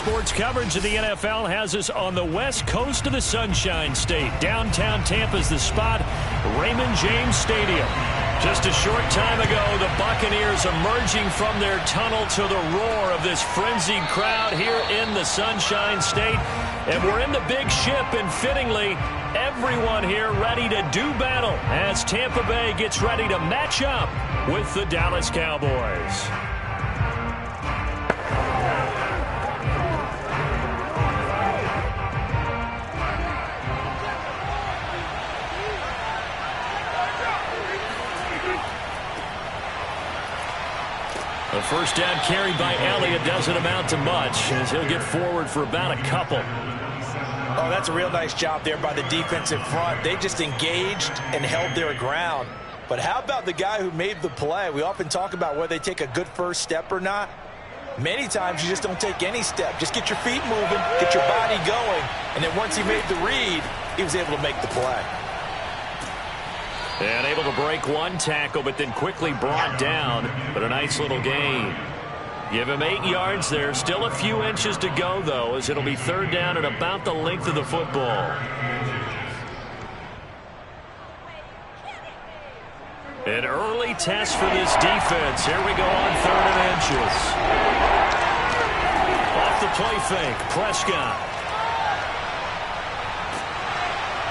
Sports coverage of the NFL has us on the west coast of the Sunshine State. Downtown Tampa's the spot, Raymond James Stadium. Just a short time ago, the Buccaneers emerging from their tunnel to the roar of this frenzied crowd here in the Sunshine State. And we're in the big ship, and fittingly, everyone here ready to do battle as Tampa Bay gets ready to match up with the Dallas Cowboys. The first down carry by Elliott doesn't amount to much as he'll get forward for about a couple. Oh, that's a real nice job there by the defensive front. They just engaged and held their ground. But how about the guy who made the play? We often talk about whether they take a good first step or not. Many times you just don't take any step. Just get your feet moving, get your body going, and then once he made the read, he was able to make the play. And able to break one tackle, but then quickly brought down. But a nice little gain. Give him 8 yards there. Still a few inches to go, though, as it'll be third down at about the length of the football. An early test for this defense. Here we go on 3rd and inches. Off the play fake, Prescott.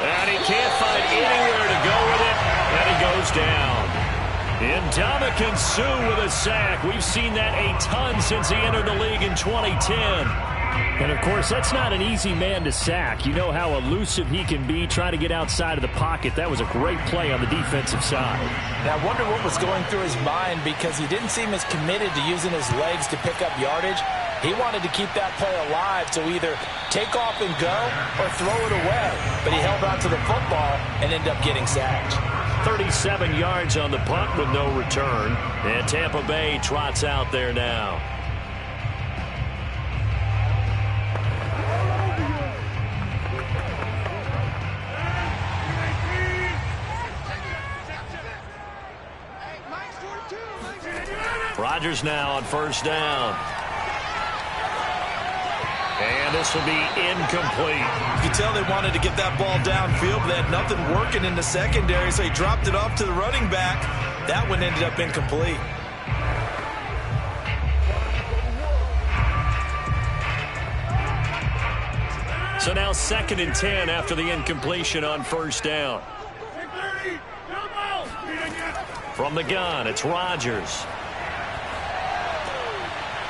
And he can't find anywhere to go with it. And he goes down. Ndamukong Suh with a sack. We've seen that a ton since he entered the league in 2010. And, of course, that's not an easy man to sack. You know how elusive he can be, trying to get outside of the pocket. That was a great play on the defensive side. Now, I wonder what was going through his mind, because he didn't seem as committed to using his legs to pick up yardage. He wanted to keep that play alive, so either take off and go or throw it away. But he held on to the football and ended up getting sacked. 37 yards on the punt with no return. And Tampa Bay trots out there now. Rodgers now on first down. And this will be incomplete. You can tell they wanted to get that ball downfield, but they had nothing working in the secondary, so he dropped it off to the running back. That one ended up incomplete. So now 2nd and 10 after the incompletion on first down. From the gun, it's Rodgers.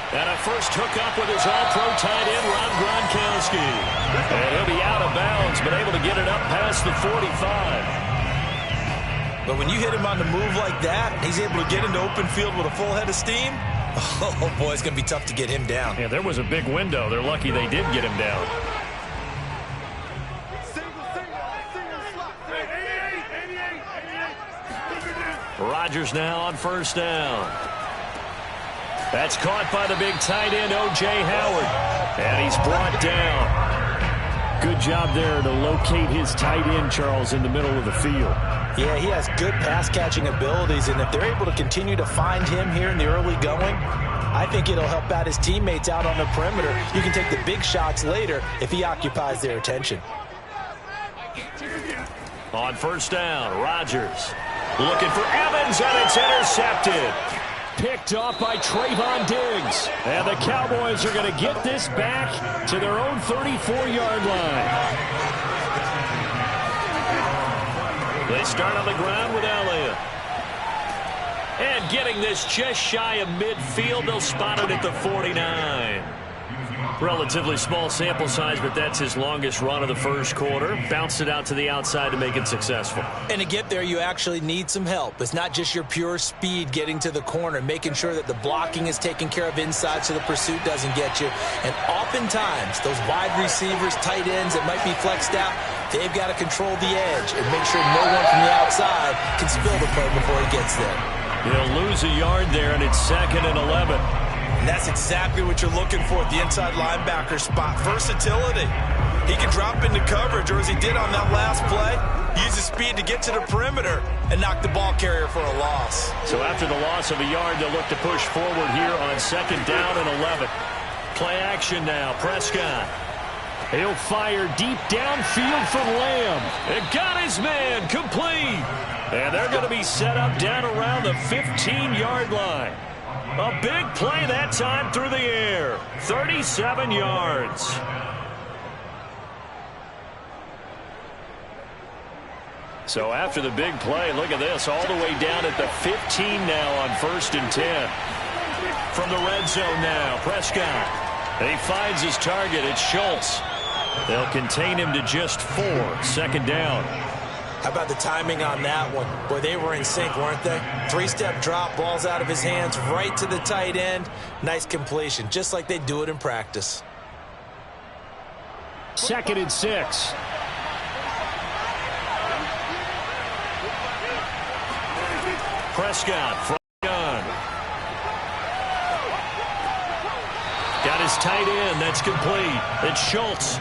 And a first hookup with his all-pro tight end, Rob Gronkowski. And he'll be out of bounds, but able to get it up past the 45. But when you hit him on the move like that, he's able to get into open field with a full head of steam. Oh, boy, it's going to be tough to get him down. Yeah, there was a big window. They're lucky they did get him down. Rodgers now on first down. That's caught by the big tight end, O.J. Howard. And he's brought down. Good job there to locate his tight end, Charles, in the middle of the field. Yeah, he has good pass-catching abilities, and if they're able to continue to find him here in the early going, I think it'll help out his teammates out on the perimeter. You can take the big shots later if he occupies their attention. On first down, Rodgers looking for Evans, and it's intercepted. Picked off by Trayvon Diggs. And the Cowboys are going to get this back to their own 34-yard line. They start on the ground with Elliott. And getting this just shy of midfield, they'll spot it at the 49. Relatively small sample size, but that's his longest run of the first quarter. Bounced it out to the outside to make it successful. And to get there, you actually need some help. It's not just your pure speed getting to the corner, making sure that the blocking is taken care of inside so the pursuit doesn't get you. And oftentimes, those wide receivers, tight ends that might be flexed out, they've got to control the edge and make sure no one from the outside can spill the play before he gets there. He'll lose a yard there, and it's 2nd and 11. And that's exactly what you're looking for at the inside linebacker spot. Versatility. He can drop into coverage, or as he did on that last play, use his speed to get to the perimeter and knock the ball carrier for a loss. So after the loss of a yard, they'll look to push forward here on 2nd down and 11. Play action now. Prescott. He'll fire deep downfield from Lamb. It got his man complete. And they're going to be set up down around the 15-yard line. A big play that time through the air. 37 yards. So after the big play, look at this, all the way down at the 15 now on 1st and 10. From the red zone now, Prescott. And he finds his target. It's Schultz. They'll contain him to just 4. 2nd down. How about the timing on that one? Boy, they were in sync, weren't they? 3-step drop, ball's out of his hands, right to the tight end. Nice completion, just like they do it in practice. 2nd and 6. Prescott from gun. Got his tight end. That's complete. It's Schultz.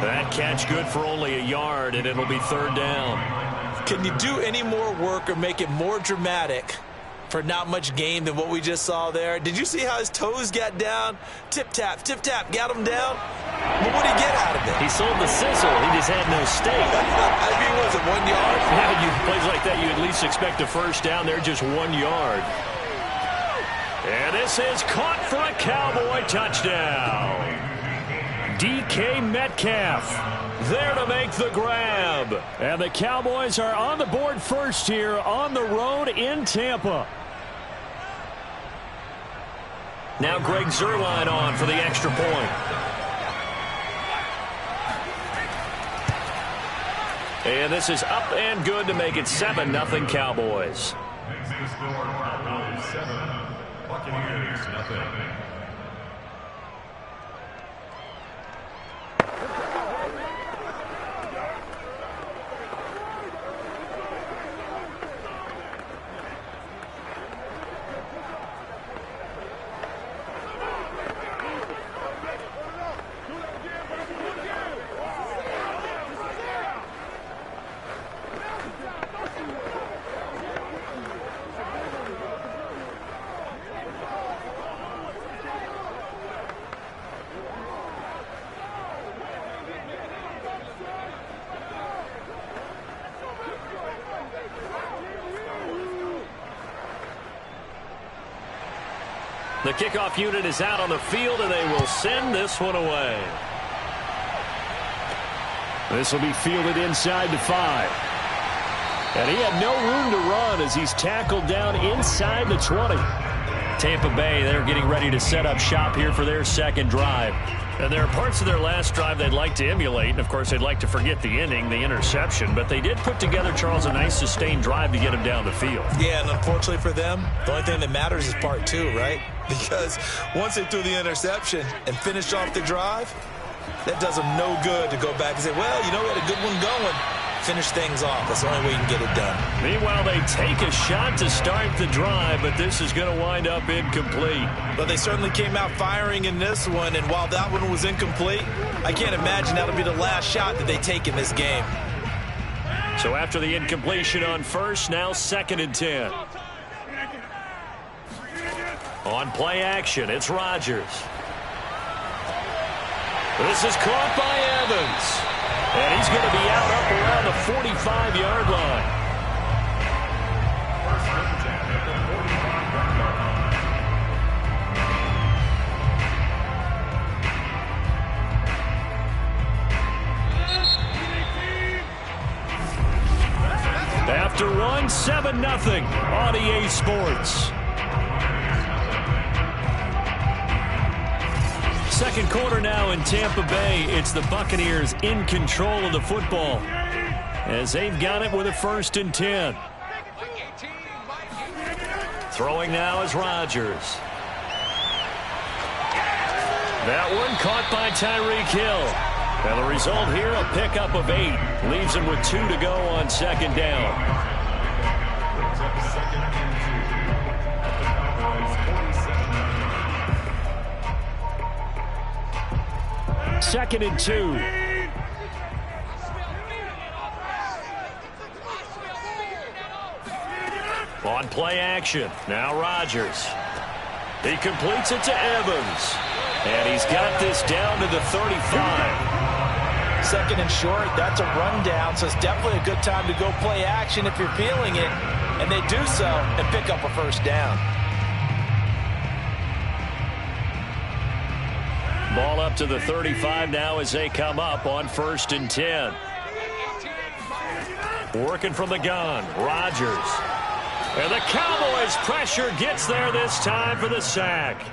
That catch good for only a yard, and it'll be 3rd down. Can you do any more work or make it more dramatic for not much gain than what we just saw there? Did you see how his toes got down? Tip-tap, got him down. But what did he get out of it? He sold the sizzle. He just had no steak. I mean, was it 1 yard? Yeah, plays like that, you at least expect a first down. They're just 1 yard. And this is caught for a Cowboy touchdown. DK Metcalf there to make the grab. And the Cowboys are on the board first here on the road in Tampa. Now Greg Zuerlein on for the extra point. And this is up and good to make it 7-0 Cowboys. Next to score, Cowboys 7, Buccaneers 0. The kickoff unit is out on the field, and they will send this one away. This will be fielded inside the 5. And he had no room to run as he's tackled down inside the 20. Tampa Bay, they're getting ready to set up shop here for their 2nd drive. And there are parts of their last drive they'd like to emulate. And, of course, they'd like to forget the inning, the interception. But they did put together, Charles, a nice sustained drive to get him down the field. Yeah, and unfortunately for them, the only thing that matters is part 2, right? Because once they threw the interception and finished off the drive, that does them no good to go back and say, well, you know, we had a good one going. Finish things off. That's the only way you can get it done. Meanwhile, they take a shot to start the drive, but this is going to wind up incomplete. But they certainly came out firing in this one, and while that one was incomplete, I can't imagine that'll be the last shot that they take in this game. So after the incompletion on 1st, now 2nd and 10. On play action, it's Rodgers. This is caught by Evans. And he's going to be out up around the 45-yard line. After one, 7-0 on EA Sports. Second quarter now in Tampa Bay. It's the Buccaneers in control of the football as they've got it with a 1st and 10. Throwing now is Rodgers. That one caught by Tyreek Hill. And the result here, a pickup of 8. Leaves him with 2 to go on 2nd down. Second and 2. On play action, now Rodgers. He completes it to Evans. And he's got this down to the 35. Second and short, that's a rundown, so it's definitely a good time to go play action if you're feeling it. And they do so and pick up a first down. Ball up to the 35 now as they come up on 1st and 10. Working from the gun, Rodgers. And the Cowboys' pressure gets there this time for the sack.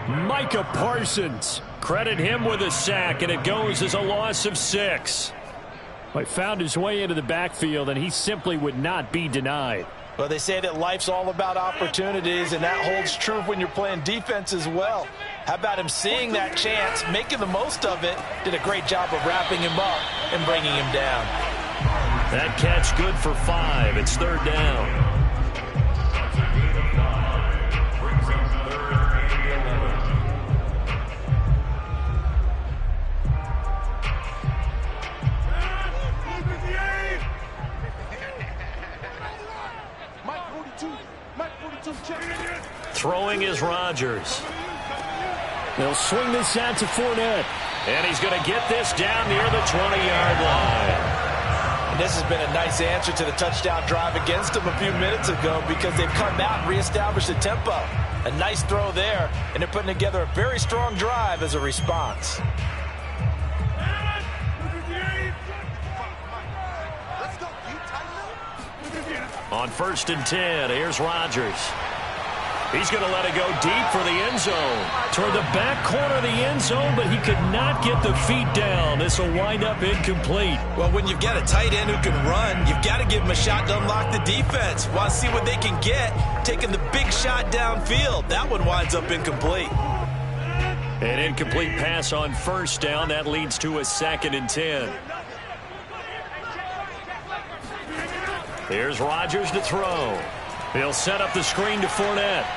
Micah Parsons. Credit him with a sack, and it goes as a loss of 6. He found his way into the backfield, and he simply would not be denied. Well, they say that life's all about opportunities, and that holds true when you're playing defense as well. How about him seeing that chance, making the most of it, did a great job of wrapping him up and bringing him down. That catch good for 5. It's 3rd down. Throwing is Rodgers. They'll swing this out to Fournette. And he's going to get this down near the 20-yard line. And this has been a nice answer to the touchdown drive against them a few minutes ago because they've come out and reestablished the tempo. A nice throw there, and they're putting together a very strong drive as a response. On 1st and 10, here's Rodgers. He's going to let it go deep for the end zone. Toward the back corner of the end zone, but he could not get the feet down. This will wind up incomplete. Well, when you've got a tight end who can run, you've got to give him a shot to unlock the defense. Want to see what they can get, taking the big shot downfield. That one winds up incomplete. An incomplete pass on 1st down. That leads to a 2nd and 10. Here's Rodgers to throw. He'll set up the screen to Fournette.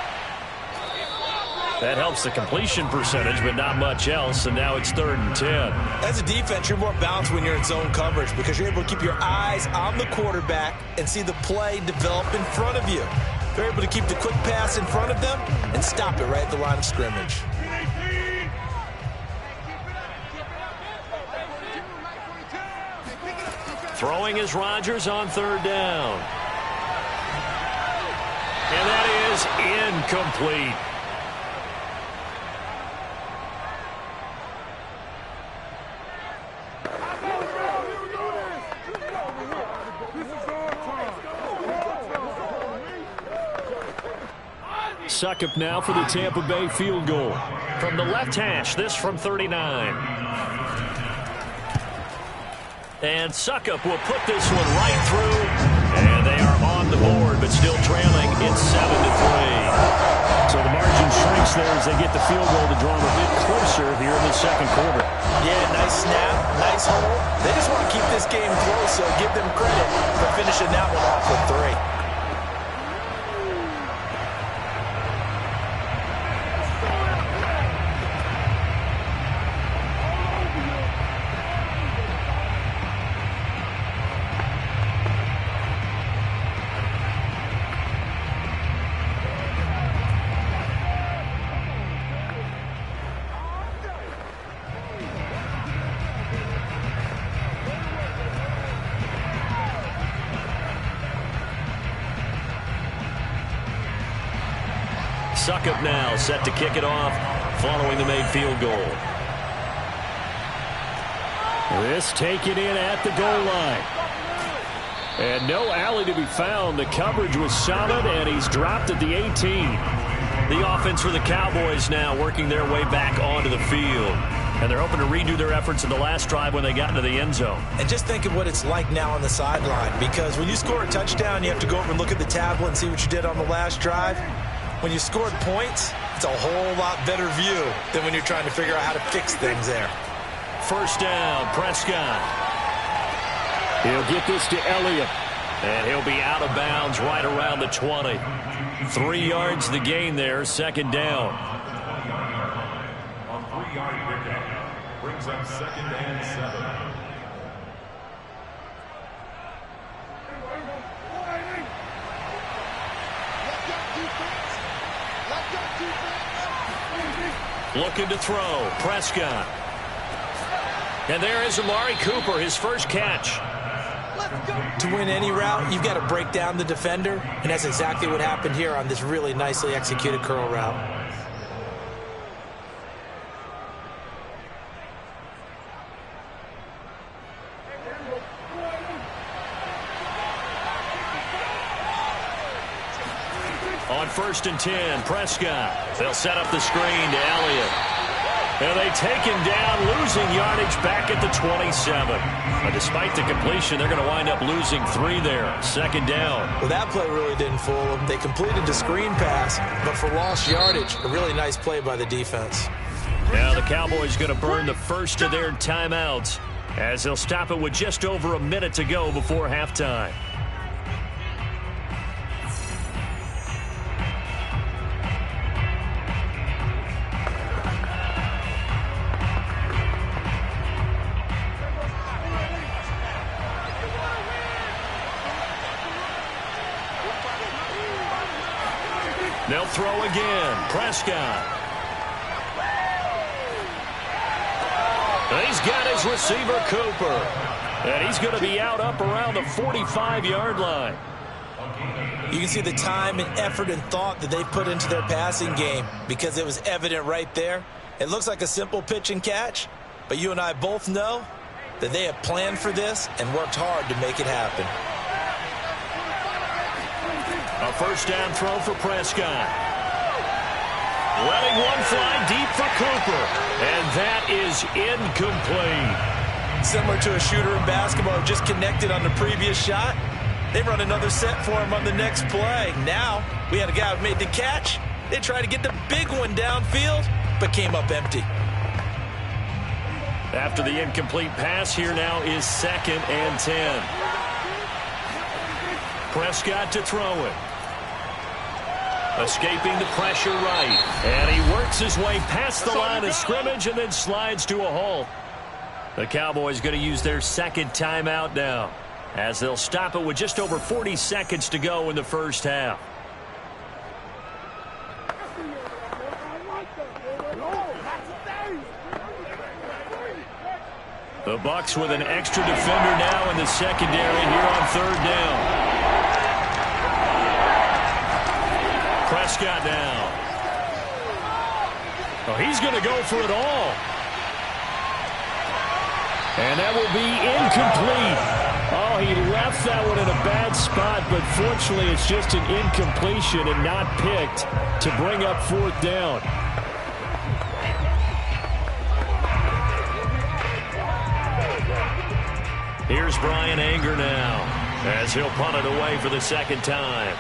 That helps the completion percentage, but not much else, and now it's 3rd and 10. As a defense, you're more balanced when you're in zone coverage because you're able to keep your eyes on the quarterback and see the play develop in front of you. They're able to keep the quick pass in front of them and stop it right at the line of scrimmage. Throwing is Rodgers on 3rd down. And that is incomplete. Suckup now for the Tampa Bay field goal. From the left hash, this from 39. And Suckup will put this one right through. And they are on the board, but still trailing. It's 7-3. So the margin shrinks there as they get the field goal to draw them a bit closer here in the 2nd quarter. Yeah, nice snap, nice hole. They just want to keep this game close, so give them credit for finishing that one off with 3. Suckup now set to kick it off following the made field goal. This taken in at the goal line. And no alley to be found. The coverage was solid, and he's dropped at the 18. The offense for the Cowboys now working their way back onto the field. And they're hoping to redo their efforts in the last drive when they got into the end zone. And just think of what it's like now on the sideline, because when you score a touchdown, you have to go over and look at the tablet and see what you did on the last drive. When you scored points, it's a whole lot better view than when you're trying to figure out how to fix things there. 1st down, Prescott. He'll get this to Elliott. And he'll be out of bounds right around the 20. 3 yards the gain there, 2nd down. A 3-yard pickup brings up 2nd and 7. Looking to throw. Prescott. And there is Amari Cooper, his first catch. To win any route, you've got to break down the defender, and that's exactly what happened here on this really nicely executed curl route. On 1st and 10, Prescott. They'll set up the screen to Elliott. And they take him down, losing yardage back at the 27. But despite the completion, they're going to wind up losing 3 there. 2nd down. Well, that play really didn't fool them. They completed the screen pass, but for lost yardage, a really nice play by the defense. Now the Cowboys going to burn the first of their timeouts as they'll stop it with just over a minute to go before halftime. They'll throw again. Prescott. He's got his receiver, Cooper. And he's going to be out up around the 45-yard line. You can see the time and effort and thought that they put into their passing game because it was evident right there. It looks like a simple pitch and catch, but you and I both know that they have planned for this and worked hard to make it happen. A first down throw for Prescott. Letting one fly deep for Cooper. And that is incomplete. Similar to a shooter in basketball who just connected on the previous shot. They run another set for him on the next play. Now, we had a guy who made the catch. They tried to get the big one downfield, but came up empty. After the incomplete pass, here now is 2nd and 10. Prescott to throw it. Escaping the pressure right. And he works his way past the line of scrimmage and then slides to a halt. The Cowboys going to use their 2nd timeout now as they'll stop it with just over 40 seconds to go in the first half. The Bucs with an extra defender now in the secondary here on 3rd down. Prescott now. Oh, he's going to go for it all. And that will be incomplete. Oh, he left that one in a bad spot, but fortunately it's just an incompletion and not picked to bring up 4th down. Here's Brian Anger now as he'll punt it away for the 2nd time.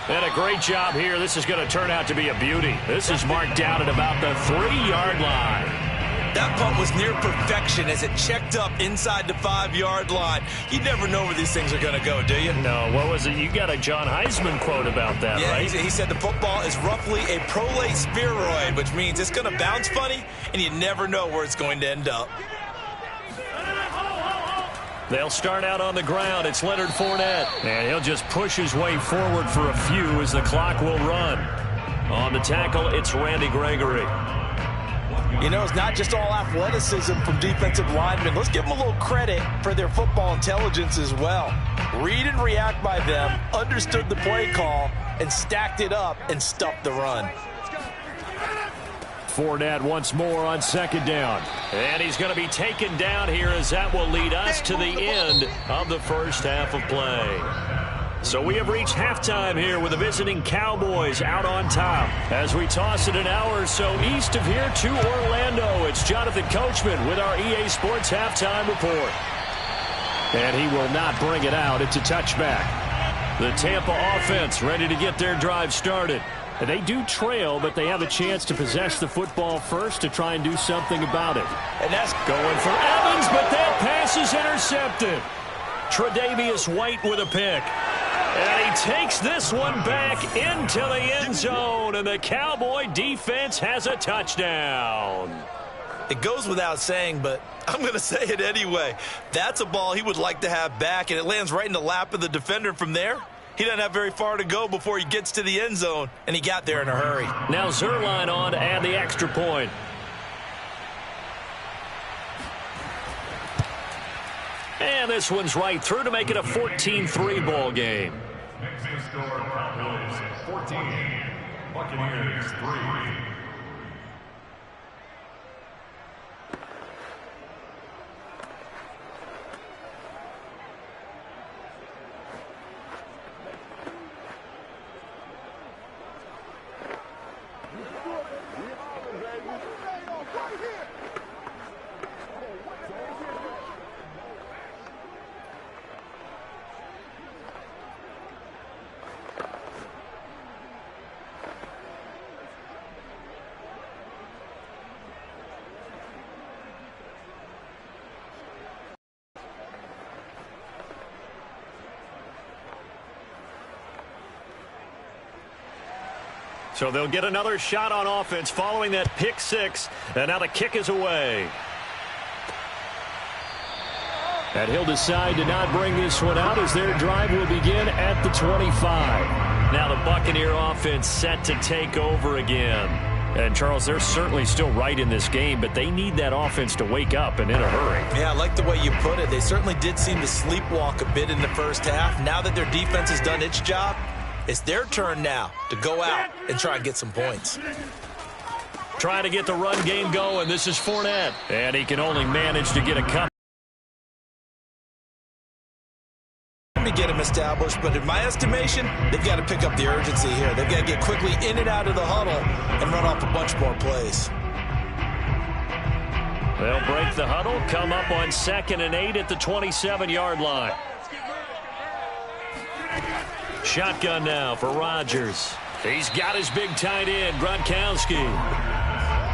And a great job here. This is going to turn out to be a beauty. This is marked out at about the 3-yard line. That punt was near perfection as it checked up inside the 5-yard line. You never know where these things are going to go, do you? No, what was it? You got a John Heisman quote about that, yeah, right? He said the football is roughly a prolate spheroid, which means it's going to bounce funny, and you never know where it's going to end up. They'll start out on the ground. It's Leonard Fournette. And he'll just push his way forward for a few as the clock will run. On the tackle, it's Randy Gregory. You know, it's not just all athleticism from defensive linemen. Let's give them a little credit for their football intelligence as well. Read and react by them, understood the play call, and stacked it up and stuffed the run. Fournette once more on 2nd down. And he's going to be taken down here as that will lead us to the end of the first half of play. So we have reached halftime here with the visiting Cowboys out on top. As we toss it an hour or so east of here to Orlando, it's Jonathan Coachman with our EA Sports Halftime Report. And he will not bring it out. It's a touchback. The Tampa offense ready to get their drive started. They do trail, but they have a chance to possess the football first to try and do something about it. And that's going for Evans, but that pass is intercepted. Tre'Davious White with a pick. And he takes this one back into the end zone, and the Cowboy defense has a touchdown. It goes without saying, but I'm going to say it anyway. That's a ball he would like to have back, and it lands right in the lap of the defender from there. He doesn't have very far to go before he gets to the end zone, and he got there in a hurry. Now Zerline on to add the extra point. And this one's right through to make it a 14-3 ball game. Next in score, Cowboys 14, Buccaneers 3. So they'll get another shot on offense following that pick six. And now the kick is away. And he'll decide to not bring this one out as their drive will begin at the 25. Now the Buccaneer offense set to take over again. And, Charles, they're certainly still right in this game, but they need that offense to wake up and in a hurry. Yeah, I like the way you put it. They certainly did seem to sleepwalk a bit in the first half. Now that their defense has done its job, it's their turn now to go out and try and get some points. Trying to get the run game going. This is Fournette. And he can only manage to get a couple. To get him established, but in my estimation, they've got to pick up the urgency here. They've got to get quickly in and out of the huddle and run off a bunch more plays. They'll break the huddle, come up on 2nd and 8 at the 27-yard line. Shotgun now for Rodgers. He's got his big tight end, Gronkowski.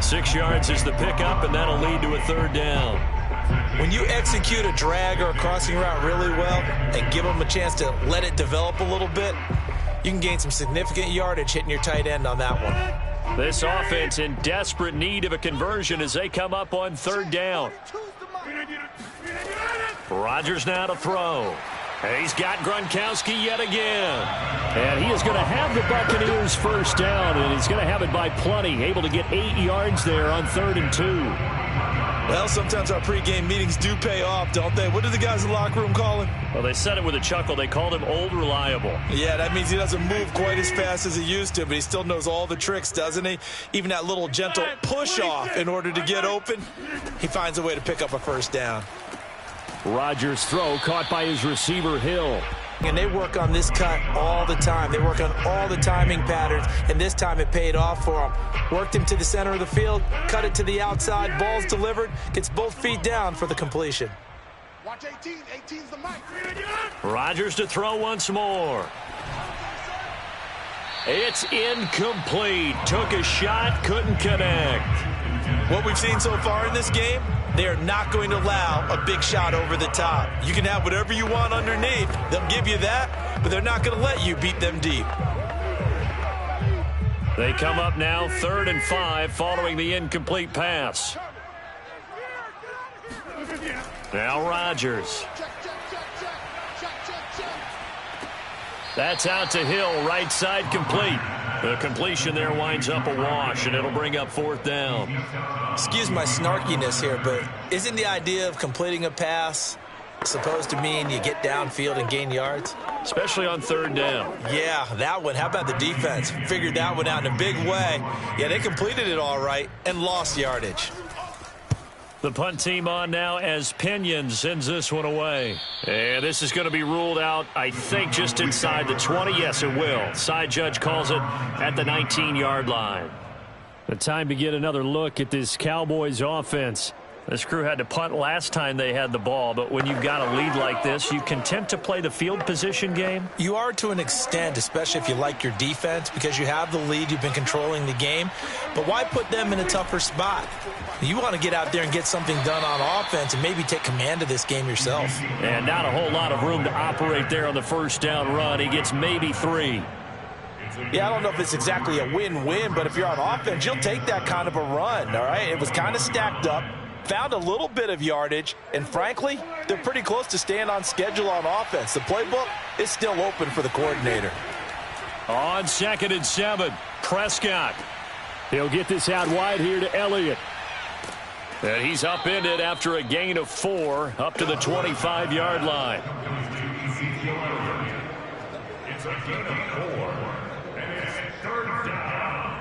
6 yards is the pickup, and that'll lead to a 3rd down. When you execute a drag or a crossing route really well and give them a chance to let it develop a little bit, you can gain some significant yardage hitting your tight end on that one. This offense in desperate need of a conversion as they come up on 3rd down. Rodgers now to throw. He's got Gronkowski yet again. And he is going to have the Buccaneers 1st down, and he's going to have it by plenty. Able to get 8 yards there on 3rd and 2. Well, sometimes our pregame meetings do pay off, don't they? What do the guys in the locker room call him? Well, they said it with a chuckle. They called him Old Reliable. Yeah, that means he doesn't move quite as fast as he used to, but he still knows all the tricks, doesn't he? Even that little gentle push-off in order to get open, he finds a way to pick up a 1st down. Rodgers' throw caught by his receiver, Hill. And they work on this cut all the time. They work on all the timing patterns, and this time it paid off for him. Worked him to the center of the field, cut it to the outside, ball's delivered, gets both feet down for the completion. Watch 18, 18's the mic. Rodgers to throw once more. It's incomplete. Took a shot, couldn't connect. What we've seen so far in this game, they are not going to allow a big shot over the top. You can have whatever you want underneath. They'll give you that, but they're not going to let you beat them deep. They come up now 3rd and 5 following the incomplete pass. Now Rodgers. That's out to Hill, right side complete. The completion there winds up a wash, and it'll bring up 4th down. Excuse my snarkiness here, but isn't the idea of completing a pass supposed to mean you get downfield and gain yards? Especially on 3rd down. Yeah, that one. How about the defense? Figured that one out in a big way. Yeah, they completed it all right and lost yardage. The punt team on now as Pinion sends this one away. And this is going to be ruled out, I think, just inside the 20. Yes, it will. Side judge calls it at the 19-yard line. The time to get another look at this Cowboys offense. This crew had to punt last time they had the ball, but when you've got a lead like this, you content to play the field position game? You are to an extent, especially if you like your defense, because you have the lead, you've been controlling the game. But why put them in a tougher spot? You want to get out there and get something done on offense and maybe take command of this game yourself. And not a whole lot of room to operate there on the 1st down run. He gets maybe 3. Yeah, I don't know if it's exactly a win-win, but if you're on offense, you'll take that kind of a run, all right? It was kind of stacked up, found a little bit of yardage, and frankly, they're pretty close to staying on schedule on offense. The playbook is still open for the coordinator. On 2nd and 7, Prescott. He'll get this out wide here to Elliott. And he's upended after a gain of 4 up to the 25-yard line. It's a gain of 4, and it's 3rd down.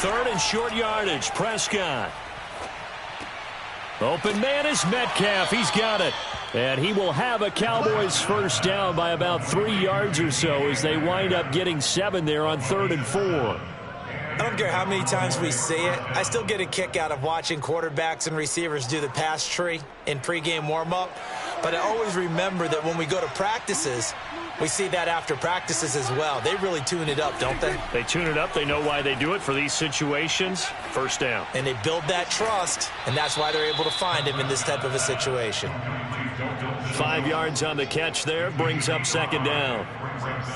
Third and short yardage, Prescott. Open man is Metcalf. He's got it. And he will have a Cowboys first down by about 3 yards or so as they wind up getting 7 there on 3rd and 4. I don't care how many times we see it. I still get a kick out of watching quarterbacks and receivers do the pass tree in pregame warm-up. But I always remember that when we go to practices, we see that after practices as well. They really tune it up, don't they? They tune it up. They know why they do it for these situations. First down. And they build that trust, and that's why they're able to find him in this type of a situation. 5 yards on the catch there, brings up 2nd down.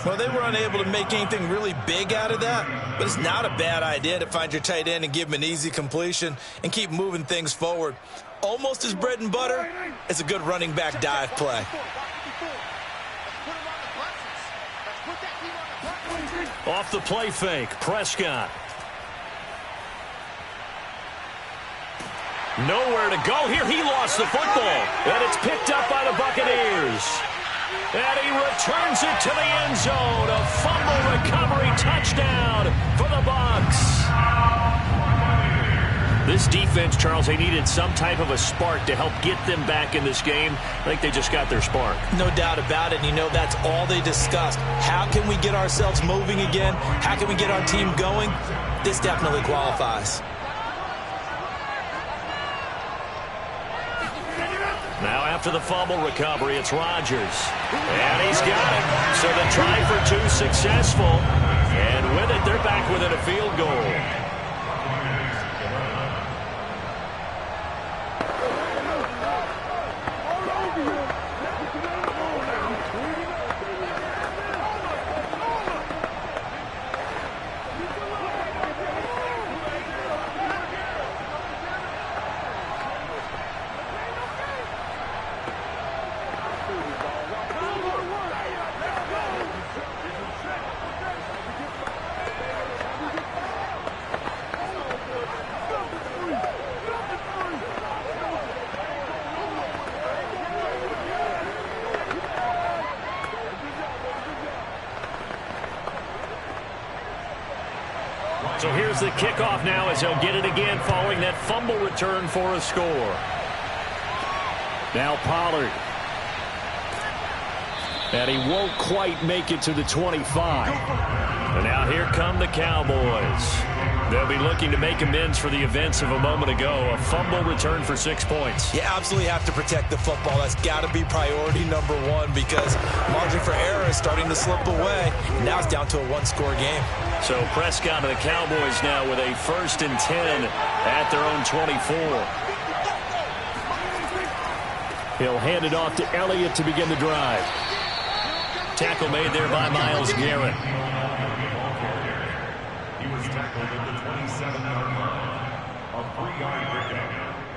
Well, they were unable to make anything really big out of that, but it's not a bad idea to find your tight end and give him an easy completion and keep moving things forward. Almost as bread and butter as a good running back dive play. Off the play fake, Prescott. Nowhere to go here. He lost the football, and it's picked up by the Buccaneers. And he returns it to the end zone. A fumble recovery touchdown for the Bucs. This defense, Charles, they needed some type of a spark to help get them back in this game. I think they just got their spark. No doubt about it. You know, that's all they discussed. How can we get ourselves moving again? How can we get our team going? This definitely qualifies. Now after the fumble recovery, it's Rodgers. And he's got it. So the try for 2 successful. And with it, they're back within a field goal. So here's the kickoff now as he'll get it again following that fumble return for a score. Now Pollard. And he won't quite make it to the 25. And now here come the Cowboys. They'll be looking to make amends for the events of a moment ago. A fumble return for 6 points. You absolutely have to protect the football. That's got to be priority number one because margin for error is starting to slip away. Now it's down to a 1-score game. So Prescott and the Cowboys now with a 1st and 10 at their own 24. He'll hand it off to Elliott to begin the drive. Tackle made there by Myles Garrett. He was tackled at the 27-yard line. A 3-yard pickup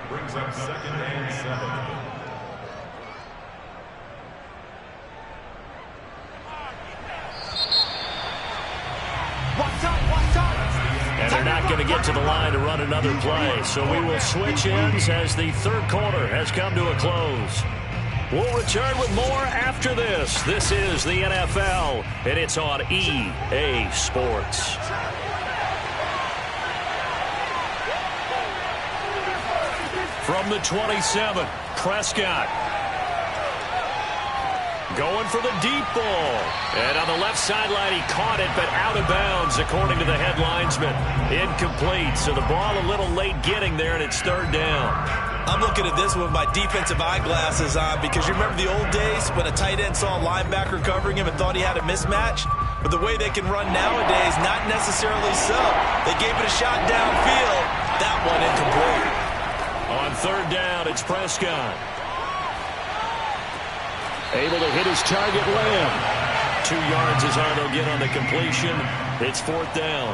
brings up 2nd and 7. And they're not going to get to the line to run another play. So we will switch ends as the 3rd quarter has come to a close. We'll return with more after this. This is the NFL, and it's on EA Sports. From the 27, Prescott. going for the deep ball. And on the left sideline, he caught it, but out of bounds, according to the head linesman. Incomplete, so the ball a little late getting there, and it's third down. I'm looking at this with my defensive eyeglasses on because you remember the old days when a tight end saw a linebacker covering him and thought he had a mismatch? But the way they can run nowadays, not necessarily so. They gave it a shot downfield. That one incomplete. On third down, it's Prescott. Able to hit his target, Lamb. 2 yards is all they'll get on the completion. It's fourth down.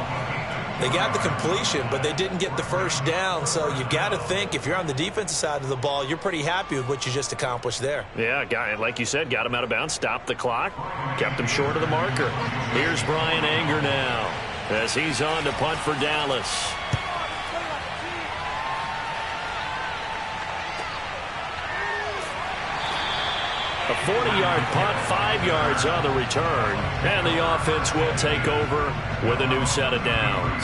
They got the completion, but they didn't get the first down. So you got to think if you're on the defensive side of the ball, you're pretty happy with what you just accomplished there. Yeah, like you said, got him out of bounds, stopped the clock, kept him short of the marker. Here's Brian Anger now as he's on to punt for Dallas. A 40-yard punt, 5 yards on the return, and the offense will take over with a new set of downs.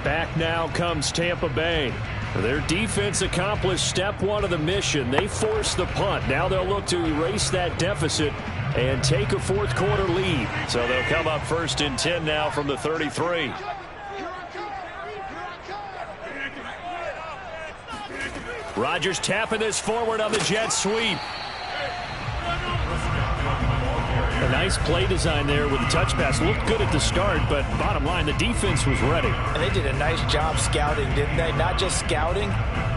Back now comes Tampa Bay. Their defense accomplished step one of the mission. They forced the punt. Now they'll look to erase that deficit and take a fourth quarter lead. So they'll come up first and 10 now from the 33. Rodgers tapping this forward on the jet sweep. A nice play design there with the touch pass. Looked good at the start, but bottom line, the defense was ready. And they did a nice job scouting, didn't they? Not just scouting,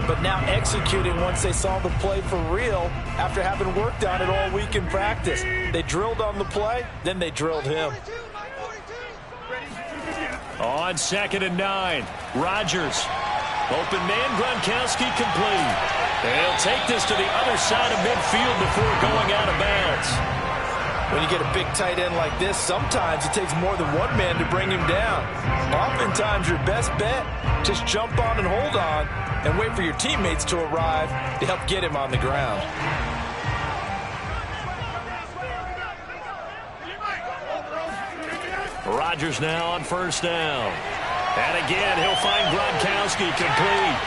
but now executing once they saw the play for real after having worked on it all week in practice. They drilled on the play, then they drilled him. On 2nd and 9, Rodgers. Open man, Gronkowski complete. And he'll take this to the other side of midfield before going out of bounds. When you get a big tight end like this, sometimes it takes more than one man to bring him down. Oftentimes, your best bet, just jump on and hold on and wait for your teammates to arrive to help get him on the ground. Rodgers now on first down. And again, he'll find Gronkowski complete.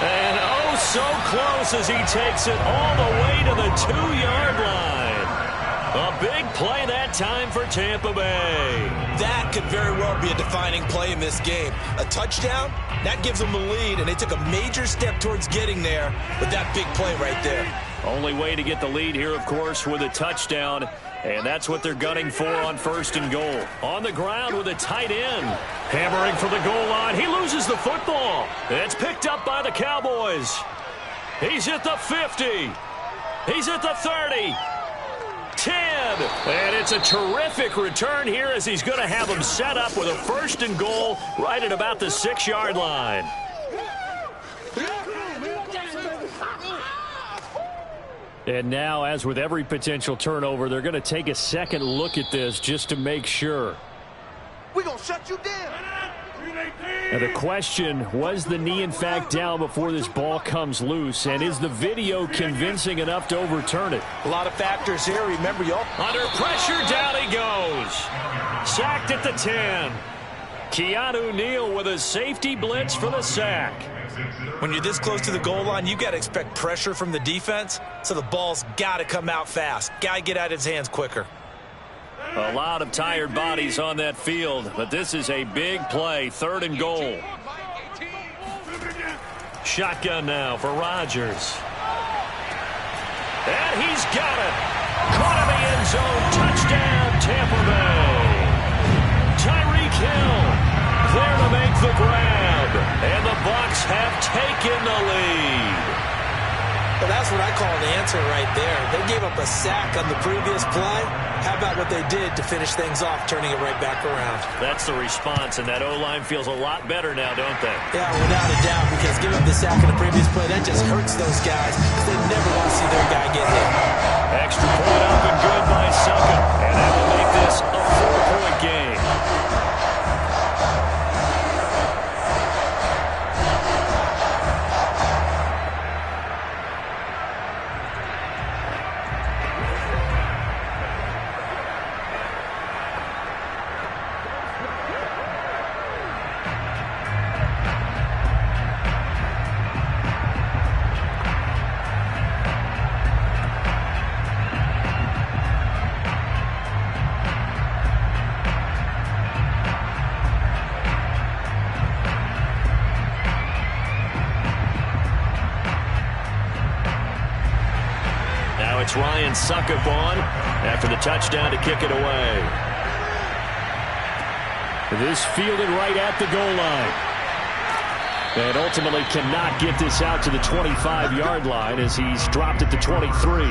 And oh, so close as he takes it all the way to the 2-yard line. A big play that time for Tampa Bay. That could very well be a defining play in this game. A touchdown, that gives them the lead, and they took a major step towards getting there with that big play right there. Only way to get the lead here, of course, with a touchdown. And that's what they're gunning for on first and goal. On the ground with a tight end. Hammering for the goal line. He loses the football. It's picked up by the Cowboys. He's at the 50. He's at the 30. 10. And it's a terrific return here as he's going to have him set up with a first and goal right at about the 6-yard line. And now, as with every potential turnover, they're going to take a second look at this just to make sure. We're going to shut you down. And the question, was the knee in fact down before this ball comes loose? And is the video convincing enough to overturn it? A lot of factors here. Remember, y'all. Under pressure, down he goes. Sacked at the 10. Keanu Neal with a safety blitz for the sack. When you're this close to the goal line, you got to expect pressure from the defense, so the ball's got to come out fast. Got to get out of his hands quicker. A lot of tired bodies on that field, but this is a big play, 3rd and goal. Shotgun now for Rodgers. And he's got it. Caught in the end zone. Touchdown, Tampa Bay. Tyreek Hill there to make the grab. And the Bucs have taken the lead. Well, that's what I call an answer right there. They gave up a sack on the previous play. How about what they did to finish things off, turning it right back around? That's the response, and that O-line feels a lot better now, don't they? Yeah, without a doubt, because giving up the sack on the previous play, that just hurts those guys because they never want to see their guy get hit. Extra point up and good by Suckup, and that will make this a 4-point game. Now it's Ryan Suckup on after the touchdown to kick it away. This fielded right at the goal line. And ultimately cannot get this out to the 25-yard line as he's dropped at the 23.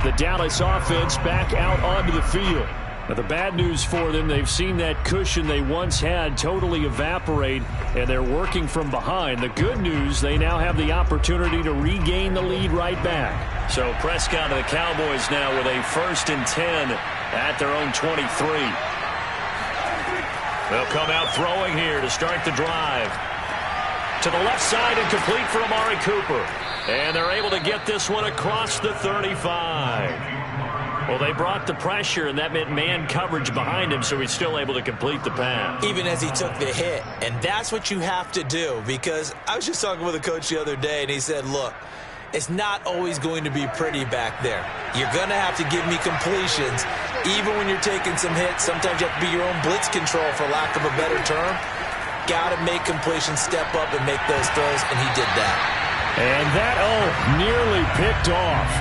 The Dallas offense back out onto the field. Now the bad news for them, they've seen that cushion they once had totally evaporate, and they're working from behind. The good news, they now have the opportunity to regain the lead right back. So Prescott and the Cowboys now with a 1st and 10 at their own 23. They'll come out throwing here to start the drive. To the left side and complete for Amari Cooper. And they're able to get this one across the 35. Well, they brought the pressure, and that meant man coverage behind him, so he's still able to complete the pass. Even as he took the hit. And that's what you have to do, because I was just talking with a coach the other day, and he said, look, it's not always going to be pretty back there. You're going to have to give me completions. Even when you're taking some hits, sometimes you have to be your own blitz control, for lack of a better term. Got to make completions, step up, and make those throws, and he did that. And that, nearly picked off.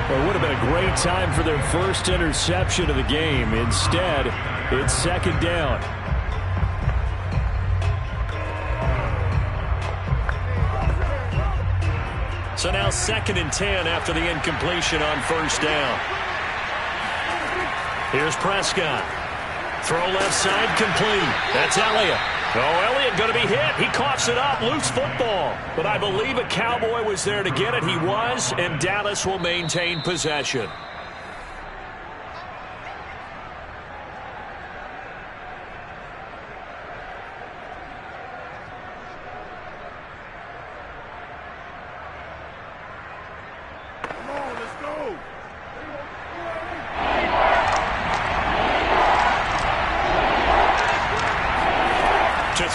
Well, it would have been a great time for their first interception of the game. Instead, it's 2nd down. So now 2nd and 10 after the incompletion on 1st down. Here's Prescott. Throw left side complete. That's Elliott. Oh, Elliott going to be hit. He coughs it up. Loose football. But I believe a Cowboy was there to get it. He was, and Dallas will maintain possession.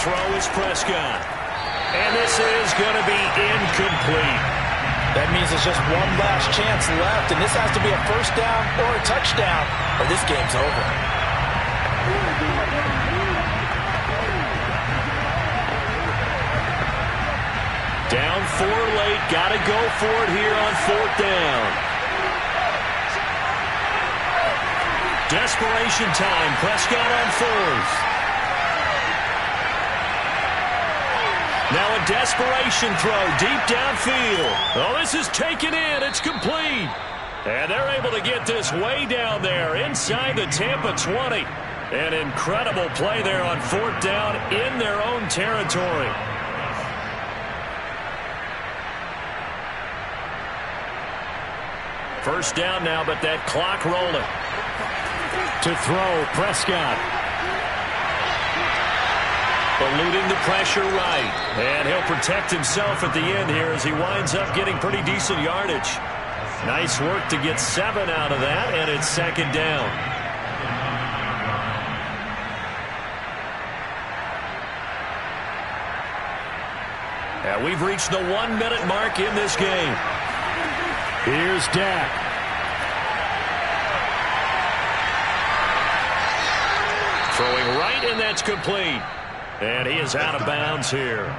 Throw is Prescott. And this is going to be incomplete. That means there's just one last chance left, and this has to be a 1st down or a touchdown, or this game's over. Down 4 late. Got to go for it here on 4th down. Desperation time. Prescott on 4th. Now a desperation throw deep downfield. Oh, this is taken in. It's complete. And they're able to get this way down there inside the Tampa 20. An incredible play there on 4th down in their own territory. First down now, but that clock rolling. To throw, Prescott. Eluding the pressure right. And he'll protect himself at the end here as he winds up getting pretty decent yardage. Nice work to get 7 out of that, and it's 2nd down. And we've reached the 1-minute mark in this game. Here's Dak. Throwing right, and that's complete. And he is out of bounds here.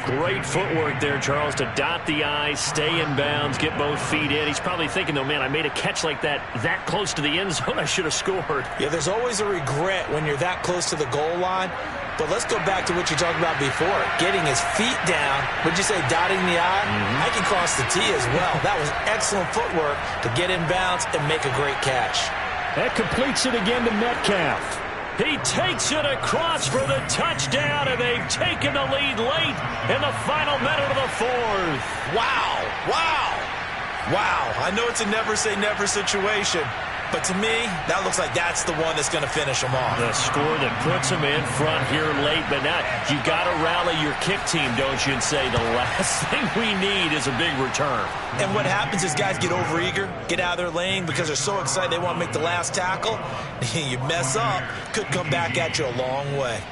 Great footwork there, Charles, to dot the I, stay in bounds, get both feet in. He's probably thinking, though, man, I made a catch like that close to the end zone. I should have scored. Yeah, there's always a regret when you're that close to the goal line. But let's go back to what you talked about before. Getting his feet down. Would you say dotting the I? I can cross the T as well. That was excellent footwork to get in bounds and make a great catch. That completes it again to Metcalf. He takes it across for the touchdown, and they've taken the lead late in the final minute of the 4th. Wow. Wow. Wow. I know it's a never-say-never situation, but to me, that looks like that's the one that's going to finish them off. The score that puts them in front here late, but now you got to rally your kick team, don't you, and say the last thing we need is a big return. And what happens is guys get overeager, get out of their lane because they're so excited they want to make the last tackle. You mess up, could come back at you a long way.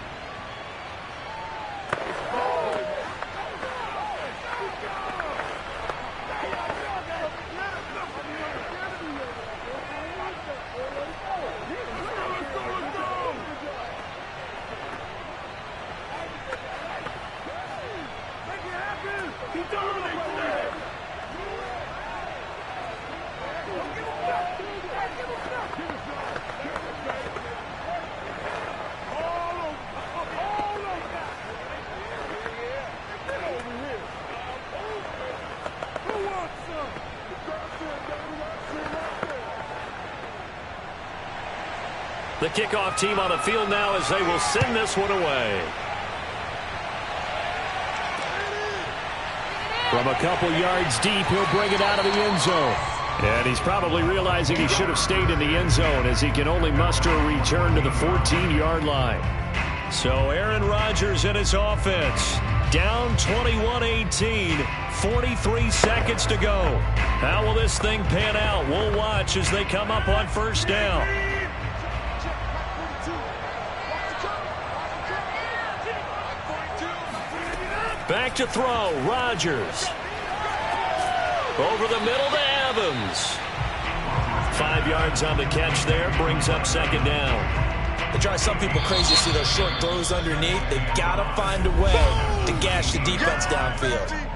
The kickoff team on the field now as they will send this one away. From a couple yards deep, he'll bring it out of the end zone. And he's probably realizing he should have stayed in the end zone as he can only muster a return to the 14-yard line. So Aaron Rodgers and his offense down 21-18, 43 seconds to go. How will this thing pan out? We'll watch as they come up on first down. Back to throw, Rodgers. Over the middle to Evans. 5 yards on the catch there, brings up second down. They drive some people crazy to see those short throws underneath. They've got to find a way to gash the defense downfield.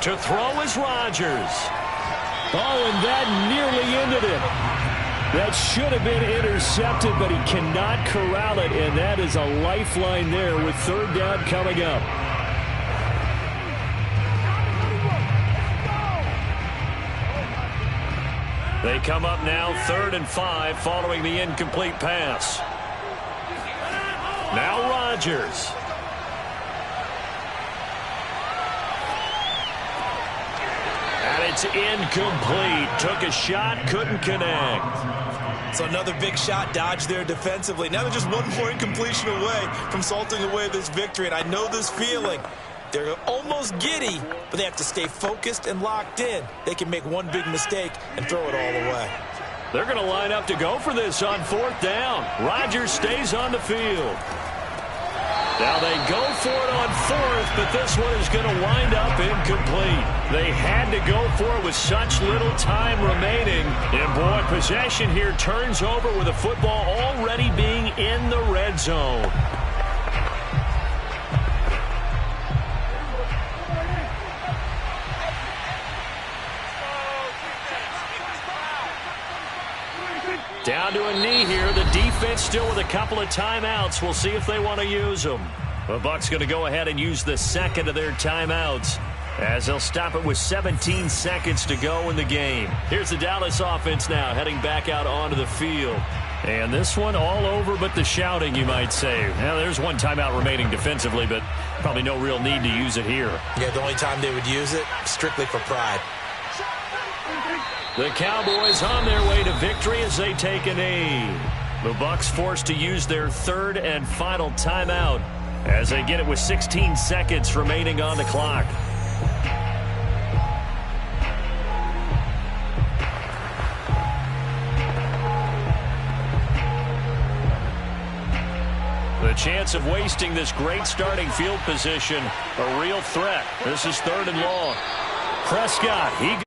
To throw is Rodgers. Oh, and that nearly ended it. That should have been intercepted, but he cannot corral it, and that is a lifeline there with third down coming up. They come up now 3rd and 5 following the incomplete pass. Now Rodgers. It's incomplete. Took a shot, couldn't connect. So another big shot dodged there defensively. Now they're just one more incompletion away from salting away this victory. And I know this feeling. They're almost giddy, but they have to stay focused and locked in. They can make one big mistake and throw it all away. They're going to line up to go for this on 4th down. Rodgers stays on the field. Now they go for it on 4th, but this one is going to wind up incomplete. They had to go for it with such little time remaining. And boy, possession here turns over with the football already being in the red zone. Down to a knee here. The defense still with a couple of timeouts. We'll see if they want to use them. The Bucs going to go ahead and use the second of their timeouts as they'll stop it with 17 seconds to go in the game. Here's the Dallas offense now heading back out onto the field. And this one all over but the shouting, you might say. Now, there's one timeout remaining defensively, but probably no real need to use it here. Yeah, the only time they would use it, strictly for pride. The Cowboys on their way to victory as they take a knee. The Bucs forced to use their 3rd and final timeout as they get it with 16 seconds remaining on the clock. The chance of wasting this great starting field position, a real threat. This is 3rd and long. Prescott, he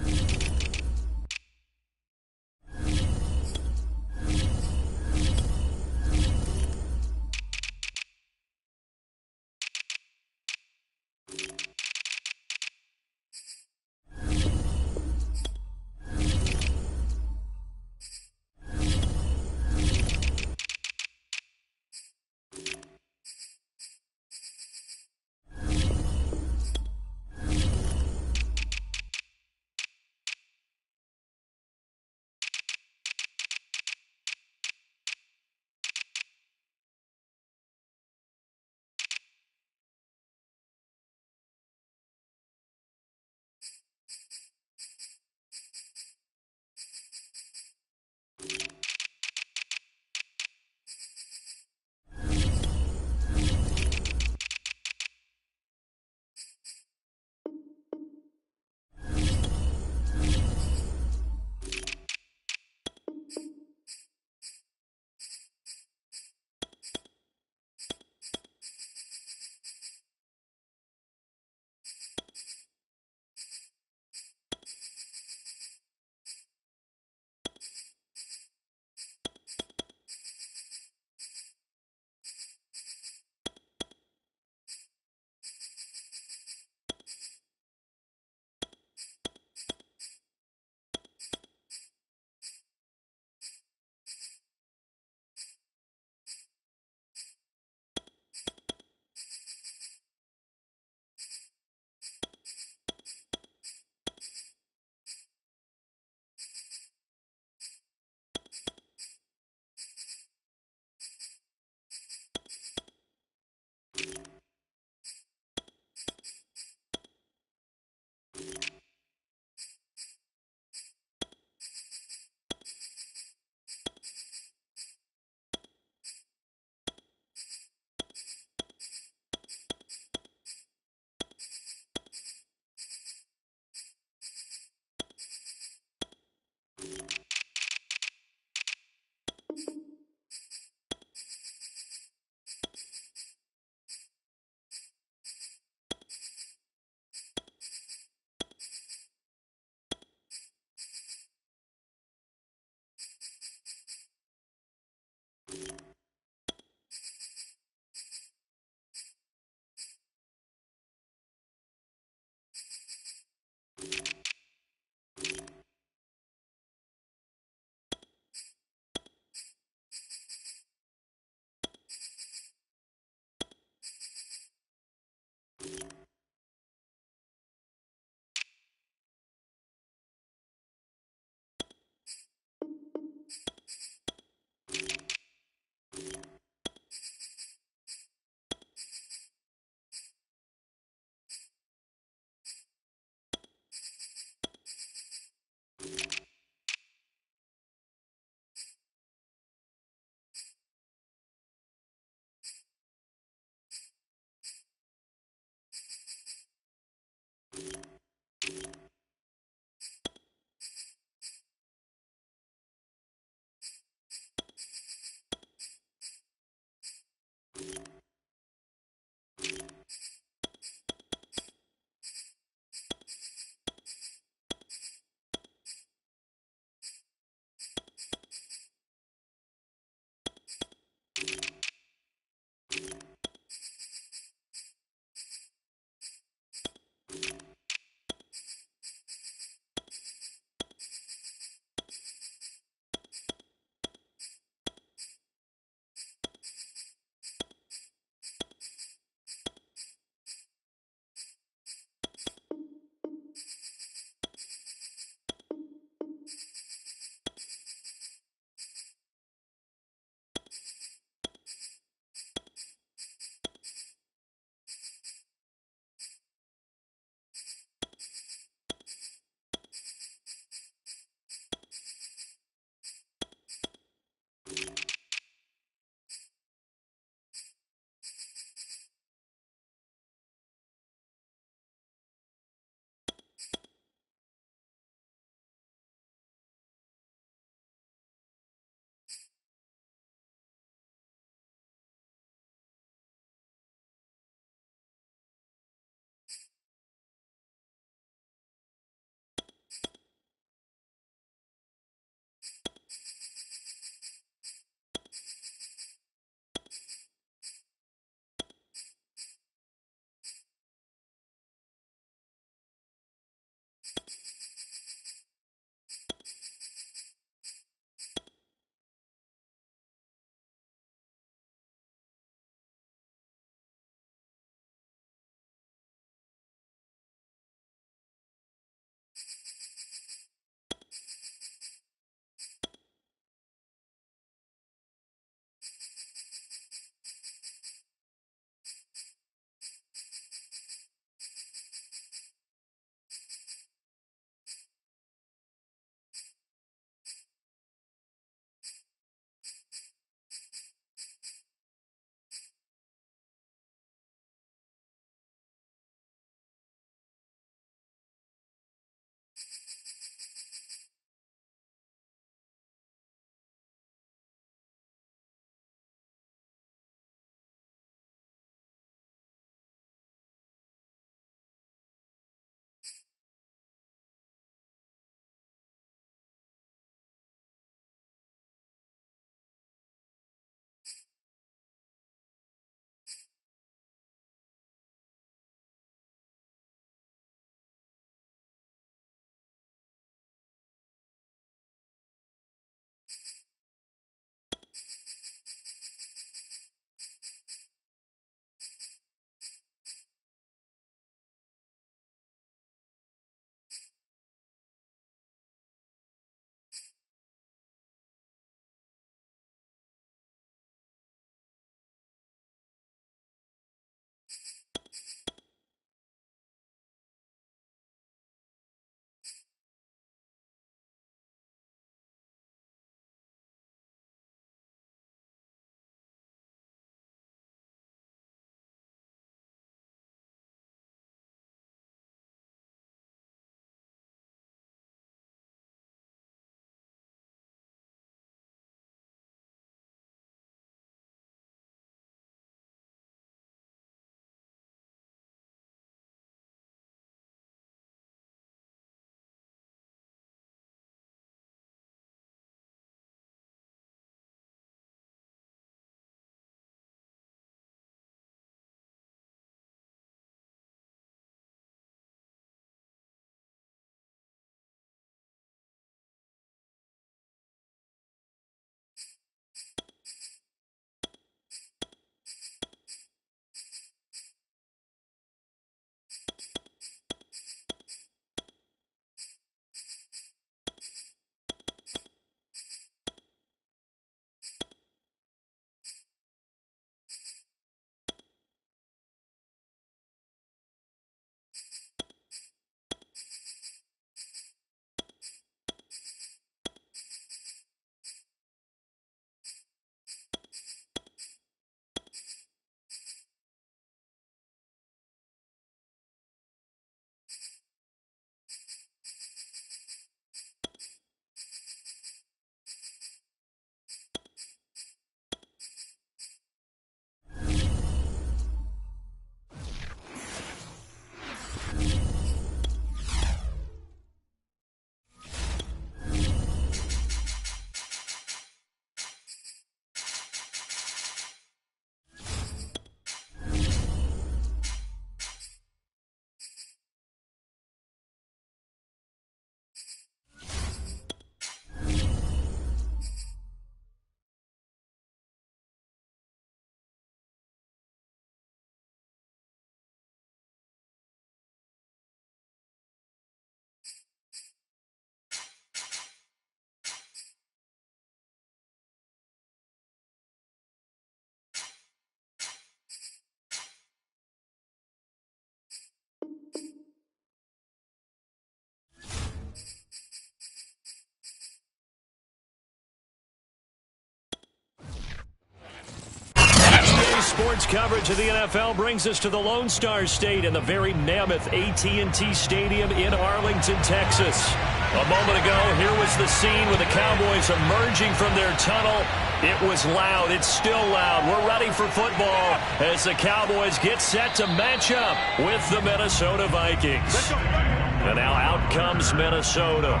Sports coverage of the NFL brings us to the Lone Star State in the very mammoth AT&T Stadium in Arlington, Texas. A moment ago, here was the scene with the Cowboys emerging from their tunnel. It was loud. It's still loud. We're ready for football as the Cowboys get set to match up with the Minnesota Vikings. And now out comes Minnesota.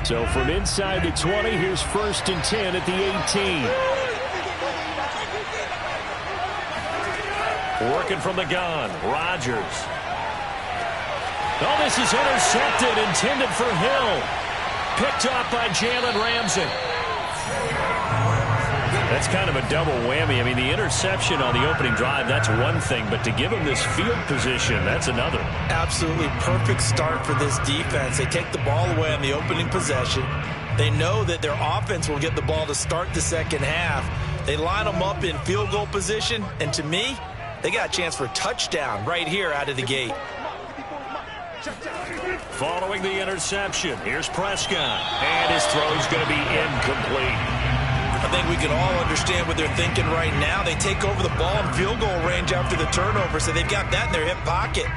So from inside the 20, here's 1st and 10 at the 18. Working from the gun, Rodgers. Oh, this is intercepted, intended for Hill. Picked off by Jalen Ramsey. That's kind of a double whammy. I mean, the interception on the opening drive, that's one thing, but to give him this field position, that's another. Absolutely perfect start for this defense. They take the ball away on the opening possession. They know that their offense will get the ball to start the second half. They line them up in field goal position, and to me, they got a chance for a touchdown right here out of the gate. Following the interception, here's Prescott, and his throw's going to be incomplete. I think we can all understand what they're thinking right now. They take over the ball in field goal range after the turnover, so they've got that in their hip pocket.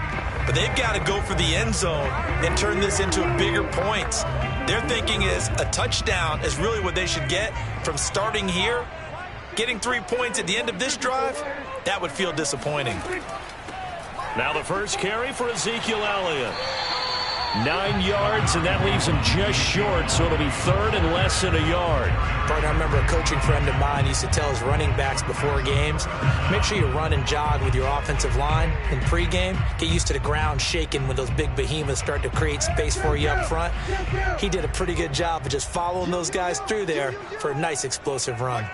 But they've got to go for the end zone and turn this into bigger points. Their thinking is a touchdown is really what they should get from starting here. Getting 3 points at the end of this drive, that would feel disappointing. Now the first carry for Ezekiel Elliott. 9 yards, and that leaves him just short, so it'll be 3rd and less than a yard. Partner, I remember a coaching friend of mine used to tell his running backs before games, make sure you run and jog with your offensive line in pregame. Get used to the ground shaking when those big behemoths start to create space for you up front. He did a pretty good job of just following those guys through there for a nice explosive run.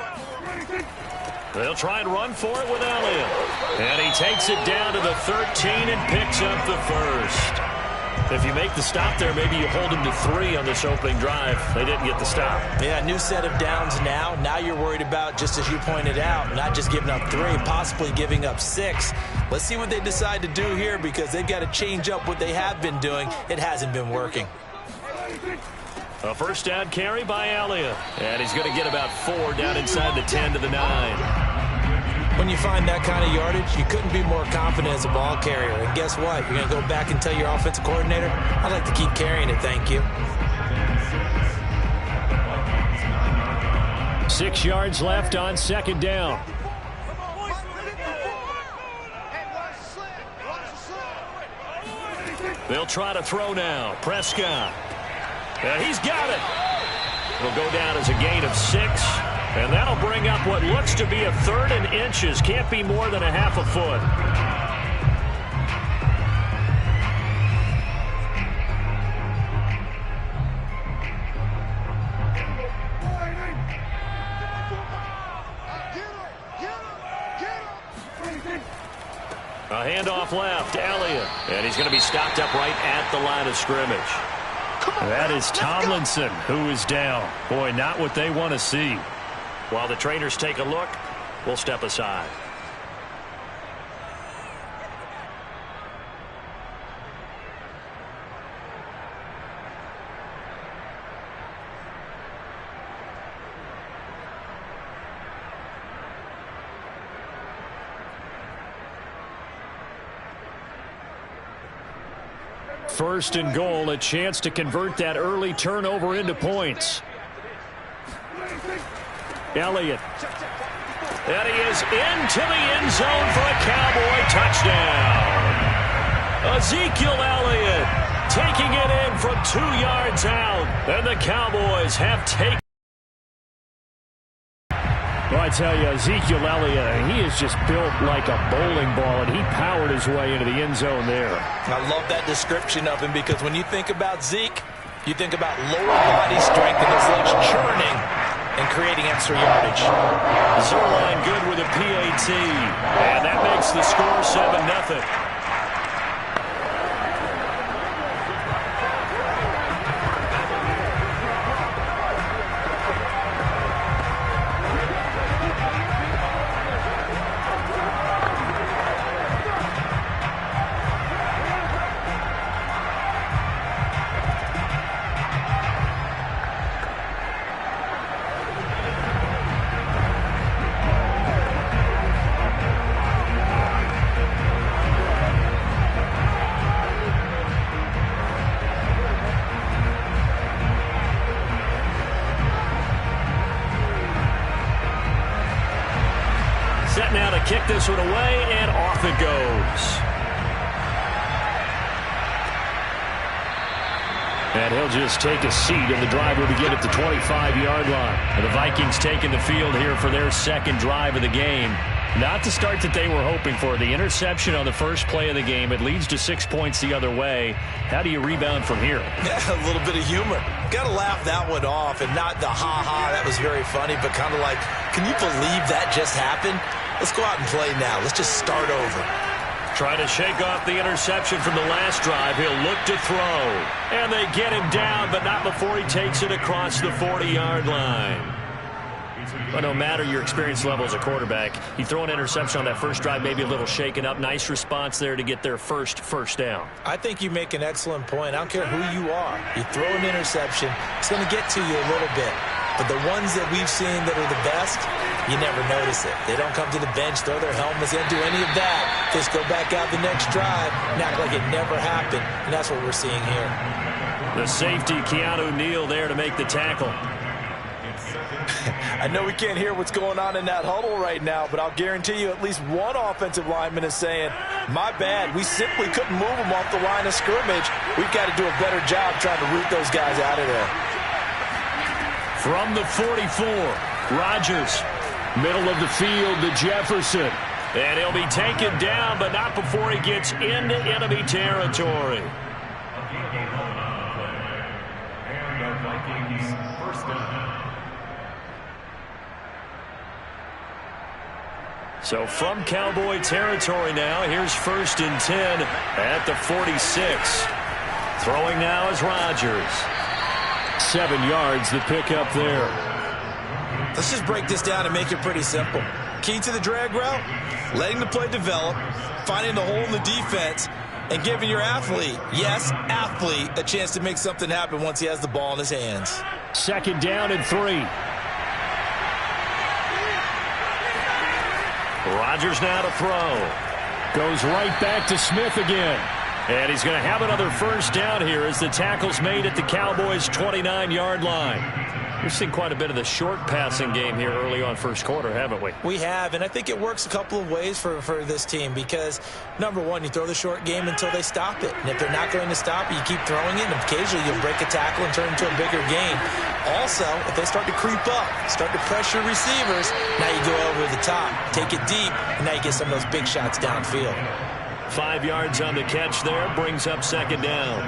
They'll try and run for it with Elliott. And he takes it down to the 13 and picks up the first. If you make the stop there, maybe you hold him to 3 on this opening drive. They didn't get the stop. Yeah, new set of downs now. Now you're worried about, just as you pointed out, not just giving up 3, possibly giving up 6. Let's see what they decide to do here because they've got to change up what they have been doing. It hasn't been working. A first down carry by Elliott. And he's going to get about 4 down inside the 10 to the 9. When you find that kind of yardage, you couldn't be more confident as a ball carrier. And guess what? You're going to go back and tell your offensive coordinator, I'd like to keep carrying it, thank you. 6 yards left on 2nd down. They'll try to throw now. Prescott. He's got it. It'll go down as a gain of 6. And that'll bring up what looks to be a 3rd and inches. Can't be more than a half a foot. A handoff left, Elliott. And he's going to be stopped up right at the line of scrimmage. That is Tomlinson who is down. Boy, not what they want to see. While the trainers take a look, we'll step aside. First and goal, a chance to convert that early turnover into points. Elliott. And he is into the end zone for a Cowboy touchdown. Ezekiel Elliott taking it in from 2 yards out. And the Cowboys have taken. Well, I tell you, Ezekiel Elliott, he is just built like a bowling ball, and he powered his way into the end zone there. I love that description of him because when you think about Zeke, you think about lower body strength and his legs churning and creating extra yardage. Zerline good with a PAT, and that makes the score 7-0. kick this one away, and off it goes. And he'll just take a seat, and the drive will begin at the 25-yard line. And the Vikings taking the field here for their second drive of the game. Not the start that they were hoping for. The interception on the first play of the game. It leads to 6 points the other way. How do you rebound from here? A little bit of humor. Got to laugh that one off, and not the ha-ha, that was very funny, but kind of like, can you believe that just happened? Let's go out and play now. Let's just start over. Trying to shake off the interception from the last drive. He'll look to throw. And they get him down, but not before he takes it across the 40-yard line. But no matter your experience level as a quarterback, you throw an interception on that first drive, maybe a little shaken up. Nice response there to get their first down. I think you make an excellent point. I don't care who you are. You throw an interception, it's going to get to you a little bit. But the ones that we've seen that are the best, you never notice it. They don't come to the bench, throw their helmets, they don't do any of that. Just go back out the next drive and act like it never happened. And that's what we're seeing here. The safety, Keanu Neal, there to make the tackle. I know we can't hear what's going on in that huddle right now, but I'll guarantee you at least one offensive lineman is saying, my bad, we simply couldn't move them off the line of scrimmage. We've got to do a better job trying to root those guys out of there. From the 44, Rodgers, middle of the field to Jefferson. And he'll be taken down, but not before he gets into enemy territory. And the Vikings first down. So from Cowboy territory now, here's 1st and 10 at the 46. Throwing now is Rodgers. 7 yards, the pickup there. Let's just break this down and make it pretty simple. Key to the drag route, letting the play develop, finding the hole in the defense, and giving your athlete, yes, athlete, a chance to make something happen once he has the ball in his hands. 2nd down and 3. Rodgers now to throw. Goes right back to Smith again. And he's going to have another first down here as the tackle's made at the Cowboys' 29-yard line. We've seen quite a bit of the short passing game here early on first quarter, haven't we? We have, and I think it works a couple of ways for this team because, number one, you throw the short game until they stop it. And if they're not going to stop it, you keep throwing it, and occasionally you'll break a tackle and turn it into a bigger game. Also, if they start to creep up, start to pressure receivers, now you go over the top, take it deep, and now you get some of those big shots downfield. 5 yards on the catch there, brings up 2nd down.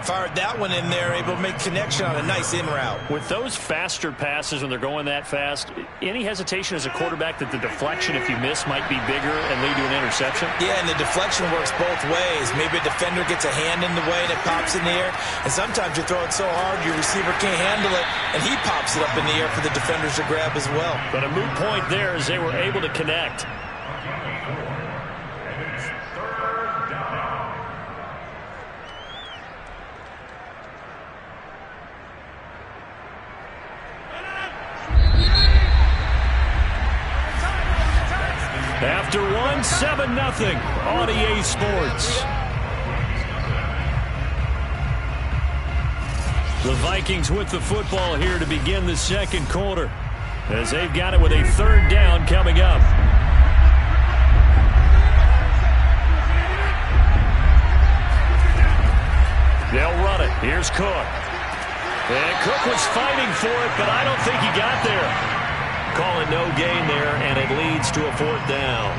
Fired that one in there, able to make connection on a nice in route. With those faster passes when they're going that fast, any hesitation as a quarterback that the deflection, if you miss, might be bigger and lead to an interception? Yeah, and the deflection works both ways. Maybe a defender gets a hand in the way and it pops in the air. And sometimes you throw it so hard your receiver can't handle it, and he pops it up in the air for the defenders to grab as well. But a moot point there as they were able to connect. After one, 7-0 on EA Sports. The Vikings with the football here to begin the second quarter as they've got it with a 3rd down coming up. They'll run it. Here's Cook. And Cook was fighting for it, but I don't think he got there. Call it no gain there, and it leads to a 4th down.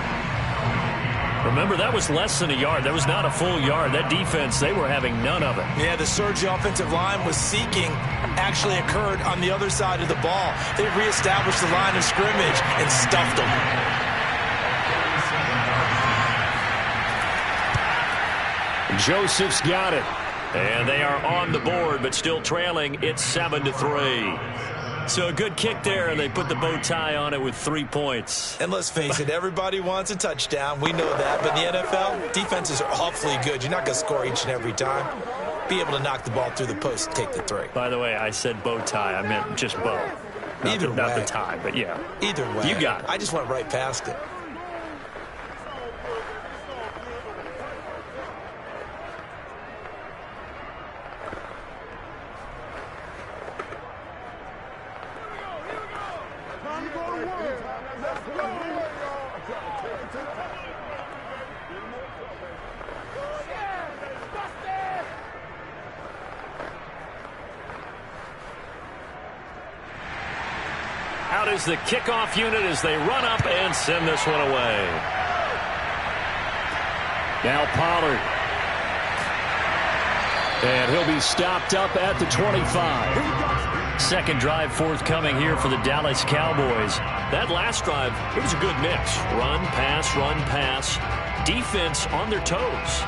Remember, that was less than a yard. That was not a full yard. That defense, they were having none of it. Yeah, the surge the offensive line was seeking actually occurred on the other side of the ball. They reestablished the line of scrimmage and stuffed them. Joseph's got it. And they are on the board, but still trailing. It's 7-3. So a good kick there, and they put the bow tie on it with 3 points. And let's face it, everybody wants a touchdown. We know that. But in the NFL, defenses are awfully good. You're not going to score each and every time. Be able to knock the ball through the post and take the 3. By the way, I said bow tie. I meant just bow. Not the tie, but yeah. Either way. You got it. I just went right past it. is the kickoff unit as they run up and send this one away. Now Pollard. And he'll be stopped up at the 25. Second drive forthcoming here for the Dallas Cowboys. That last drive, it was a good mix. Run, pass, defense on their toes.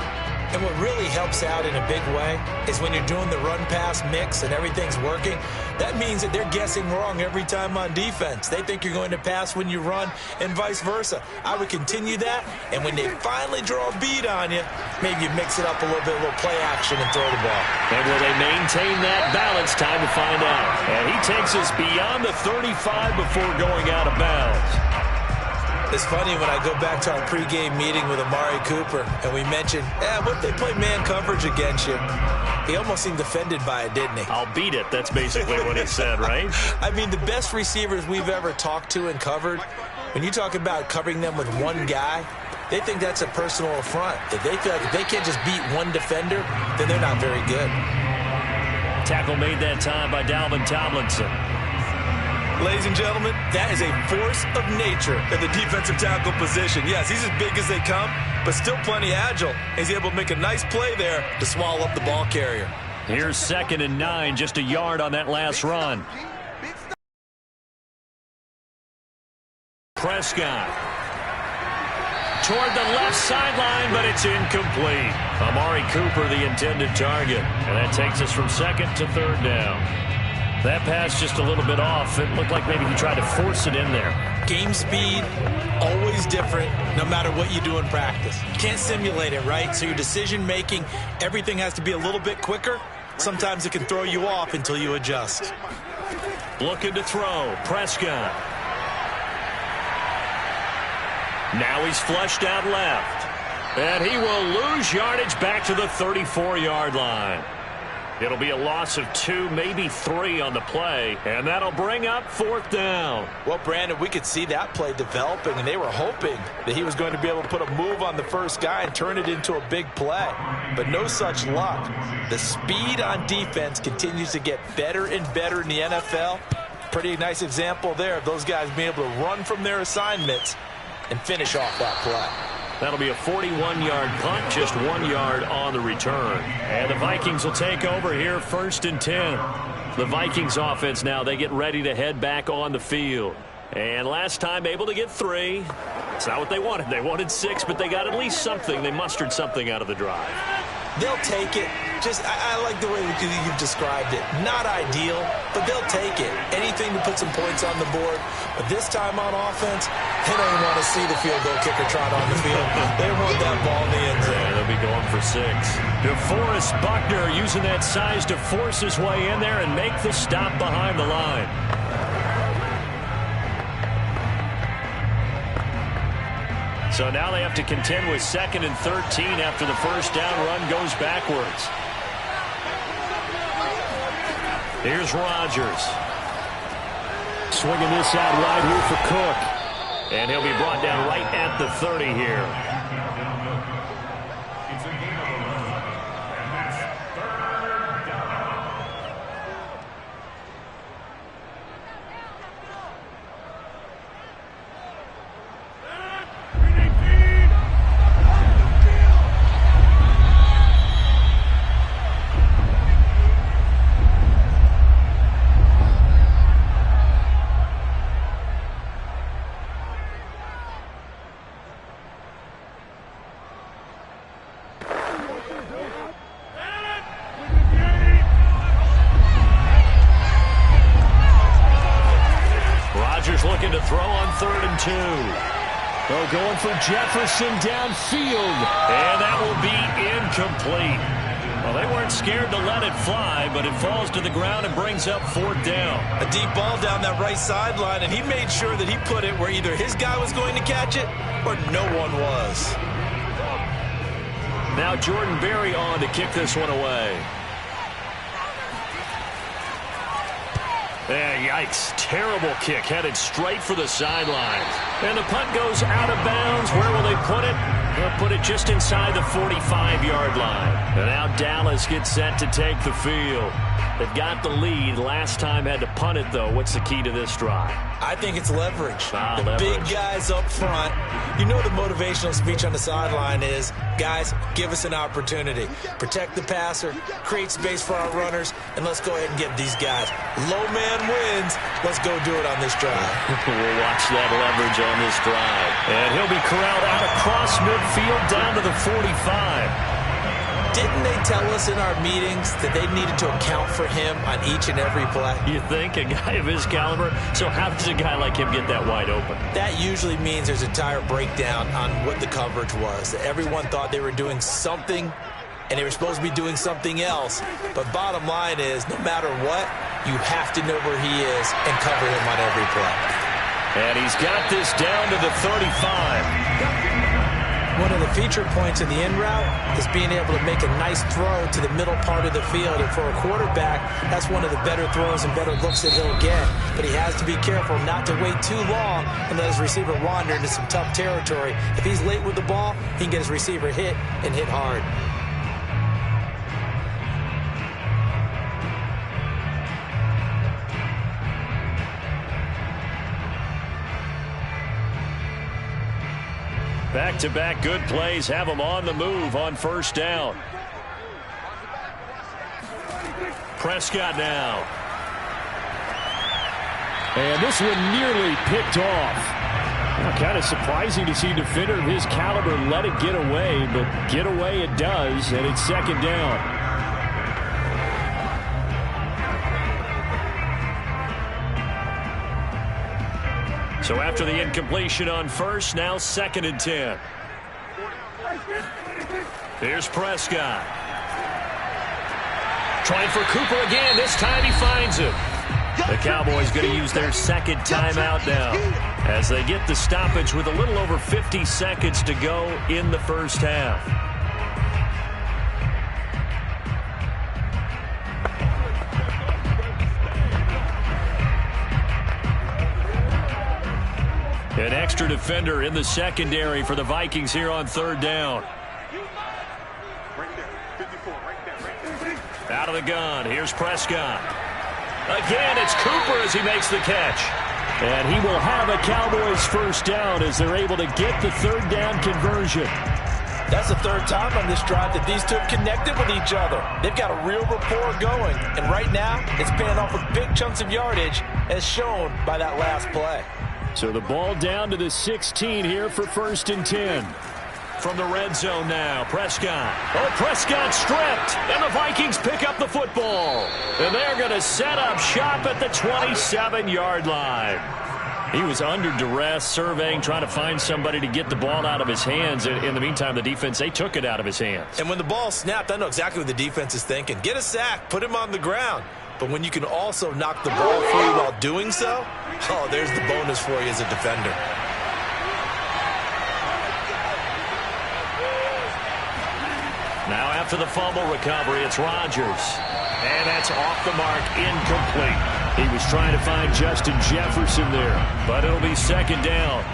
And what really helps out in a big way is when you're doing the run-pass mix and everything's working, that means that they're guessing wrong every time on defense. They think you're going to pass when you run and vice versa. I would continue that, and when they finally draw a bead on you, maybe you mix it up a little bit, a little play action and throw the ball. And will they maintain that balance? Time to find out. And he takes us beyond the 35 before going out of bounds. It's funny when I go back to our pregame meeting with Amari Cooper and we mentioned, what if they play man coverage against you? He almost seemed offended by it, didn't he? I'll beat it. That's basically what he said, right? I mean, the best receivers we've ever talked to and covered, when you talk about covering them with one guy, they think that's a personal affront. If they feel like if they can't just beat one defender, then they're not very good. Tackle made that time by Dalvin Tomlinson. Ladies and gentlemen, that is a force of nature at the defensive tackle position. Yes, he's as big as they come, but still plenty agile. He's able to make a nice play there to swallow up the ball carrier. Here's 2nd and 9, just a yard on that last run. Prescott. Toward the left sideline, but it's incomplete. Amari Cooper, the intended target. And that takes us from 2nd to 3rd down. That pass just a little bit off. It looked like maybe he tried to force it in there. Game speed, always different, no matter what you do in practice. You can't simulate it, right? So your decision-making, everything has to be a little bit quicker. Sometimes it can throw you off until you adjust. Looking to throw. Prescott. Now he's flushed out left. And he will lose yardage back to the 34-yard line. It'll be a loss of 2, maybe 3 on the play, and that'll bring up 4th down. Well, Brandon, we could see that play developing, and they were hoping that he was going to be able to put a move on the first guy and turn it into a big play. But no such luck. The speed on defense continues to get better and better in the NFL. Pretty nice example there of those guys being able to run from their assignments and finish off that play. That'll be a 41-yard punt, just 1 yard on the return. And the Vikings will take over here, 1st and 10. The Vikings offense now, they get ready to head back on the field. And last time able to get 3. It's not what they wanted. They wanted 6, but they got at least something. They mustered something out of the drive. They'll take it. I like the way you've described it. Not ideal, but they'll take it. Anything to put some points on the board. But this time on offense, they don't even want to see the field goal kicker trot on the field. They want that ball in the end zone. Yeah, they'll be going for 6. DeForest Buckner using that size to force his way in there and make the stop behind the line. So now they have to contend with 2nd and 13 after the first down run goes backwards. Here's Rodgers. Swinging this out wide here for Cook. And he'll be brought down right at the 30 here. Looking to throw on 3rd and 2. Oh, going for Jefferson downfield. And that will be incomplete. Well, they weren't scared to let it fly, but it falls to the ground and brings up 4th down. A deep ball down that right sideline, and he made sure that he put it where either his guy was going to catch it or no one was. Now Jordan Berry on to kick this one away. Yikes. Terrible kick headed straight for the sidelines. And the punt goes out of bounds. Where will they put it? They'll put it just inside the 45-yard line. And now Dallas gets set to take the field. They've got the lead. Last time had to punt it, though. What's the key to this drive? I think it's leverage. The Leverage. big guys up front. You know the motivational speech on the sideline is, guys, give us an opportunity. Protect the passer, create space for our runners, and let's go ahead and get these guys. Low man wins. Let's go do it on this drive. We'll watch that leverage on this drive. And he'll be corralled out across midfield down to the 45. Didn't they tell us in our meetings that they needed to account for him on each and every play? You think? A guy of his caliber? So how does a guy like him get that wide open? That usually means there's a entire breakdown on what the coverage was. Everyone thought they were doing something, and they were supposed to be doing something else. But bottom line is, no matter what, you have to know where he is and cover him on every play. And he's got this down to the 35. One of the feature points of the in route is being able to make a nice throw to the middle part of the field. And for a quarterback, that's one of the better throws and better looks that he'll get. But he has to be careful not to wait too long and let his receiver wander into some tough territory. If he's late with the ball, he can get his receiver hit and hit hard. Back-to-back good plays have him on the move on first down. Prescott now. And this one nearly picked off. Kind of surprising to see a defender of his caliber let it get away, but get away it does, and it's second down. So after the incompletion on first, now 2nd and 10. Here's Prescott. Trying for Cooper again. This time he finds him. The Cowboys going to use their second timeout now as they get the stoppage with a little over 50 seconds to go in the first half. An extra defender in the secondary for the Vikings here on third down. Out of the gun. Here's Prescott. Again, it's Cooper as he makes the catch. And he will have a Cowboys first down as they're able to get the third down conversion. That's the third time on this drive that these two have connected with each other. They've got a real rapport going. And right now, it's paying off with big chunks of yardage as shown by that last play. So the ball down to the 16 here for 1st and 10. From the red zone now, Prescott. Oh, Prescott stripped, and the Vikings pick up the football. And they're going to set up shop at the 27-yard line. He was under duress, surveying, trying to find somebody to get the ball out of his hands. In the meantime, the defense, they took it out of his hands. And when the ball snapped, I know exactly what the defense is thinking. Get a sack, put him on the ground. But when you can also knock the ball free while doing so, oh, there's the bonus for you as a defender. Now after the fumble recovery, it's Rodgers. And that's off the mark, incomplete. He was trying to find Justin Jefferson there, but it'll be second down.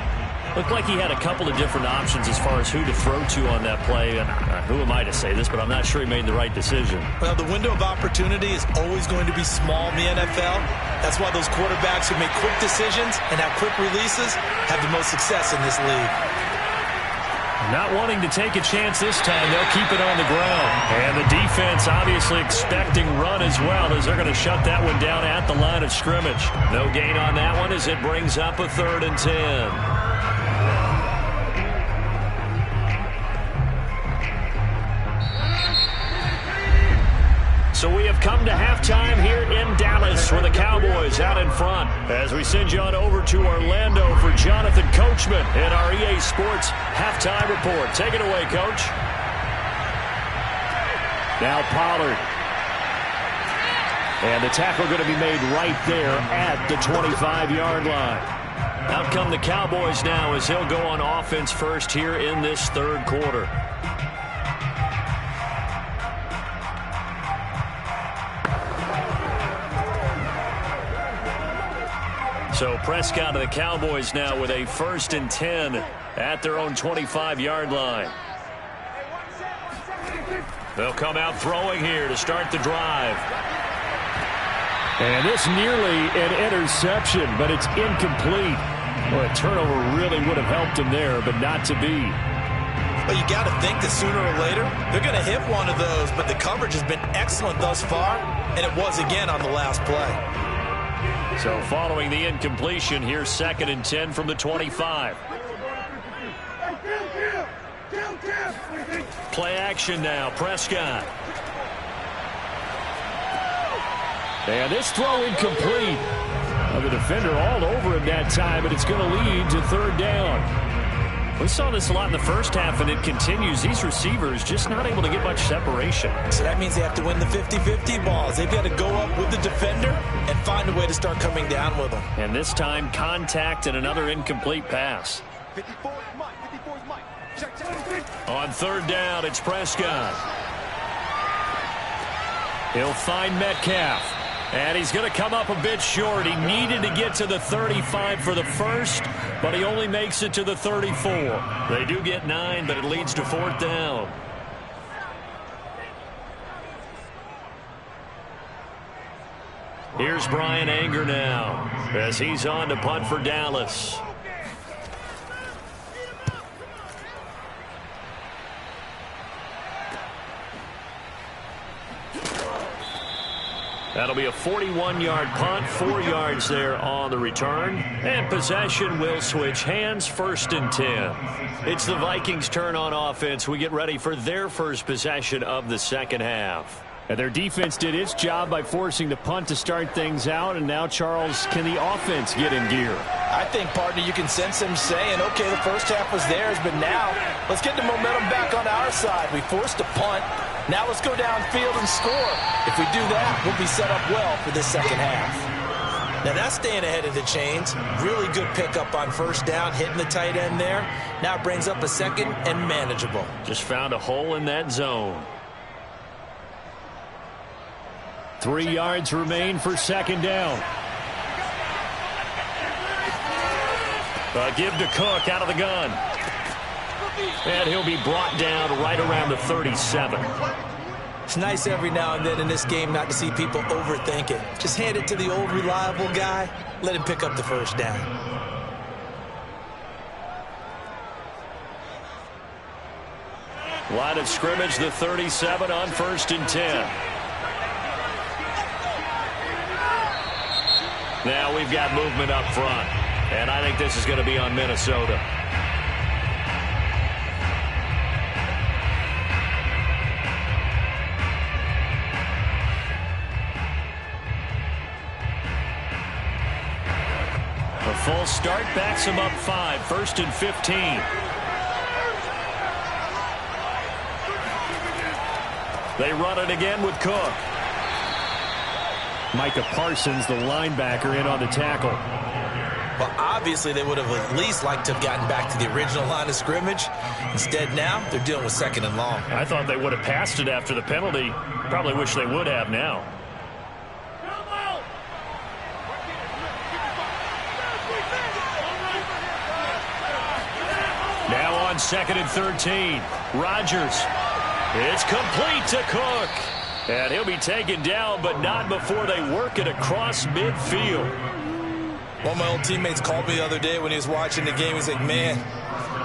Looked like he had a couple of different options as far as who to throw to on that play. And who am I to say this, but I'm not sure he made the right decision. Well, the window of opportunity is always going to be small in the NFL. That's why those quarterbacks who make quick decisions and have quick releases have the most success in this league. Not wanting to take a chance this time, they'll keep it on the ground. And the defense obviously expecting run as well, as they're going to shut that one down at the line of scrimmage. No gain on that one as it brings up a 3rd and 10. So we have come to halftime here in Dallas with the Cowboys out in front. As we send you on over to Orlando for Jonathan Coachman in our EA Sports Halftime Report. Take it away, Coach. Now Pollard. And the tackle going to be made right there at the 25-yard line. Out come the Cowboys now as he'll go on offense first here in this third quarter. So Prescott of the Cowboys now with a 1st and 10 at their own 25-yard line. They'll come out throwing here to start the drive. And this nearly an interception, but it's incomplete. Well, a turnover really would have helped him there, but not to be. Well, you got to think that sooner or later, they're going to hit one of those, but the coverage has been excellent thus far, and it was again on the last play. So following the incompletion, here's 2nd and 10 from the 25. Play action now, Prescott. And this throw incomplete. Well, the defender all over him that time, but it's going to lead to 3rd down. We saw this a lot in the first half, and it continues. These receivers just not able to get much separation. So that means they have to win the 50-50 balls. They've got to go up with the defender and find a way to start coming down with them. And this time, contact and another incomplete pass. 54 is Mike. 54 is Mike. Check. On 3rd down, it's Prescott. He'll find Metcalf. And he's going to come up a bit short. He needed to get to the 35 for the first, but he only makes it to the 34. They do get 9, but it leads to 4th down. Here's Brian Anger now as he's on to punt for Dallas. That'll be a 41-yard punt, 4 yards there on the return. And possession will switch hands, 1st and 10. It's the Vikings' turn on offense. We get ready for their first possession of the second half. And their defense did its job by forcing the punt to start things out. And now, Charles, can the offense get in gear? I think, partner, you can sense him saying, okay, the first half was theirs, but now let's get the momentum back on our side. We forced a punt. Now let's go downfield and score. If we do that, we'll be set up well for this second half. Now that's staying ahead of the chains. Really good pickup on 1st down, hitting the tight end there. Now it brings up a 2nd and manageable. Just found a hole in that zone. 3 yards remain for 2nd down. Give to Cook out of the gun. And he'll be brought down right around the 37. It's nice every now and then in this game not to see people overthink it. Just hand it to the old reliable guy. Let him pick up the 1st down. Line of scrimmage, the 37 on 1st and 10. Now we've got movement up front. And I think this is going to be on Minnesota. A full start backs him up 5, 1st and 15. They run it again with Cook. Micah Parsons, the linebacker, in on the tackle. Well, obviously they would have at least liked to have gotten back to the original line of scrimmage. Instead now, they're dealing with 2nd and long. I thought they would have passed it after the penalty. Probably wish they would have now. Now on 2nd and 13. Rodgers. It's complete to Cook. And he'll be taken down, but not before they work it across midfield. One of my old teammates called me the other day when he was watching the game. He's like, man,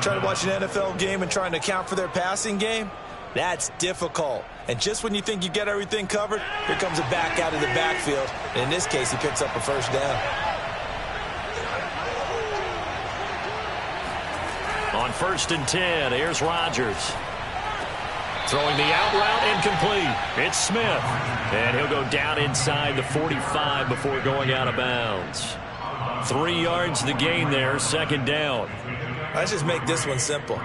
trying to watch an NFL game and trying to account for their passing game, that's difficult. And just when you think you get everything covered, here comes a back out of the backfield. And in this case, he picks up a 1st down. On 1st and 10, here's Rodgers. Throwing the out route, incomplete. It's Smith. And he'll go down inside the 45 before going out of bounds. 3 yards the gain there, 2nd down. Let's just make this one simple.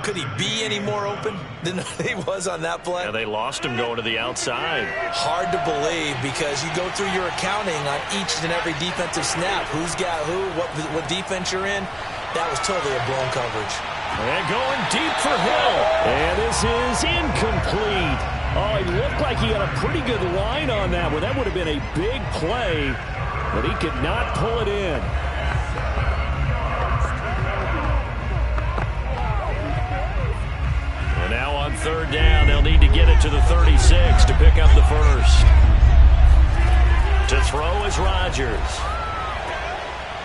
Could he be any more open than he was on that play? Yeah, they lost him going to the outside. Hard to believe because you go through your accounting on each and every defensive snap. Who's got who, what defense you're in. That was totally a blown coverage. And going deep for Hill. And this is incomplete. Oh, he looked like he had a pretty good line on that one. That would have been a big play, but he could not pull it in. And now on 3rd down, they'll need to get it to the 36 to pick up the first. To throw is Rodgers.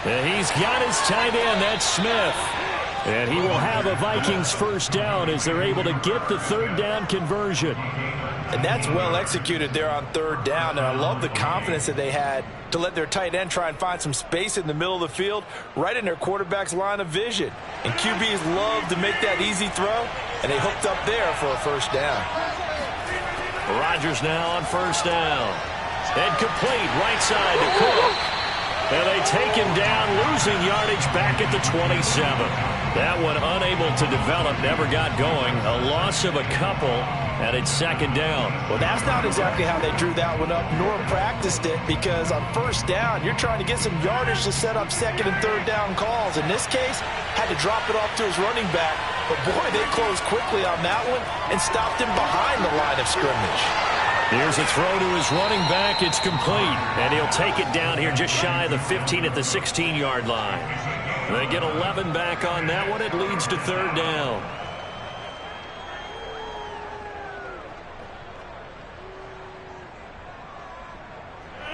And he's got his tight end. That's Smith. And he will have a Vikings first down as they're able to get the third down conversion. And that's well executed there on third down. And I love the confidence that they had to let their tight end try and find some space in the middle of the field, right in their quarterback's line of vision. And QBs love to make that easy throw, and they hooked up there for a first down. Rodgers now on first down. And complete right side to Cook. And they take him down, losing yardage back at the 27. That one unable to develop, never got going. A loss of a couple, and it's second down. Well, that's not exactly how they drew that one up, nor practiced it, because on first down, you're trying to get some yardage to set up second and third down calls. In this case, had to drop it off to his running back. But, boy, they closed quickly on that one and stopped him behind the line of scrimmage. Here's a throw to his running back. It's complete. And he'll take it down here just shy of the 15 at the 16-yard line. They get 11 back on that one. It leads to third down.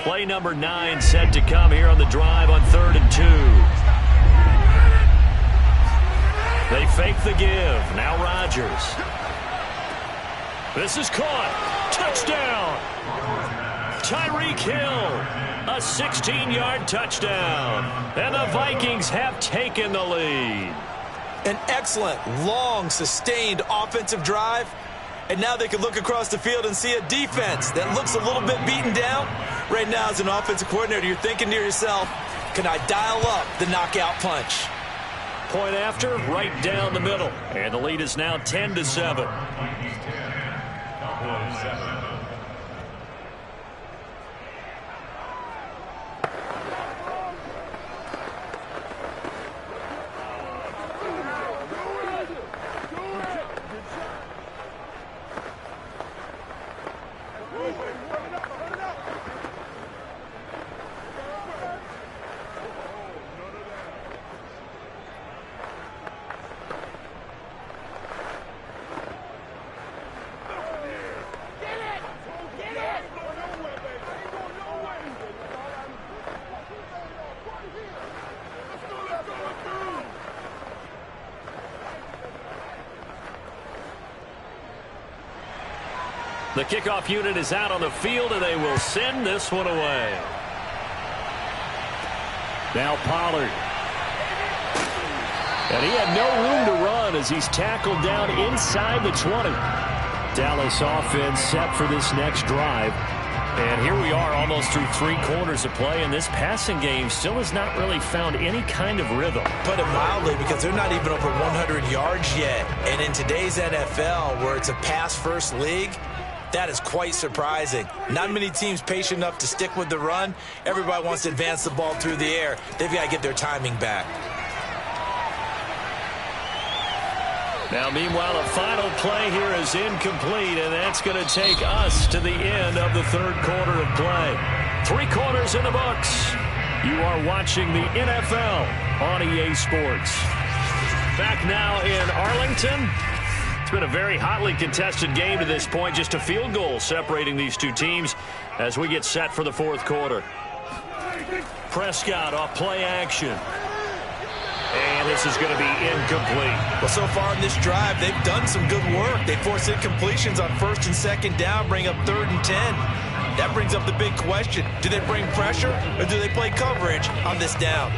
Play number 9 set to come here on the drive on 3rd and 2. They fake the give. Now Rodgers. This is caught. Touchdown. Tyreek Hill. A 16-yard touchdown. And the Vikings have taken the lead. An excellent, long, sustained offensive drive. And now they can look across the field and see a defense that looks a little bit beaten down. Right now, as an offensive coordinator, you're thinking to yourself, can I dial up the knockout punch? Point after, right down the middle. And the lead is now 10-7. The kickoff unit is out on the field, and they will send this one away. Now Pollard. And he had no room to run as he's tackled down inside the 20. Dallas offense set for this next drive. And here we are almost through 3 quarters of play, and this passing game still has not really found any kind of rhythm. Put it mildly, because they're not even over 100 yards yet. And in today's NFL, where it's a pass-first league, that is quite surprising. Not many teams patient enough to stick with the run. Everybody wants to advance the ball through the air. They've got to get their timing back. Now, meanwhile, a final play here is incomplete, and that's going to take us to the end of the 3rd quarter of play. 3 quarters in the books. You are watching the NFL on EA Sports. Back now in Arlington. It's been a very hotly contested game to this point. Just a field goal separating these two teams as we get set for the 4th quarter. Prescott off play action. And this is going to be incomplete. Well, so far in this drive, they've done some good work. They force incompletions on 1st and 2nd down, bring up 3rd and 10. That brings up the big question. Do they bring pressure or do they play coverage on this down?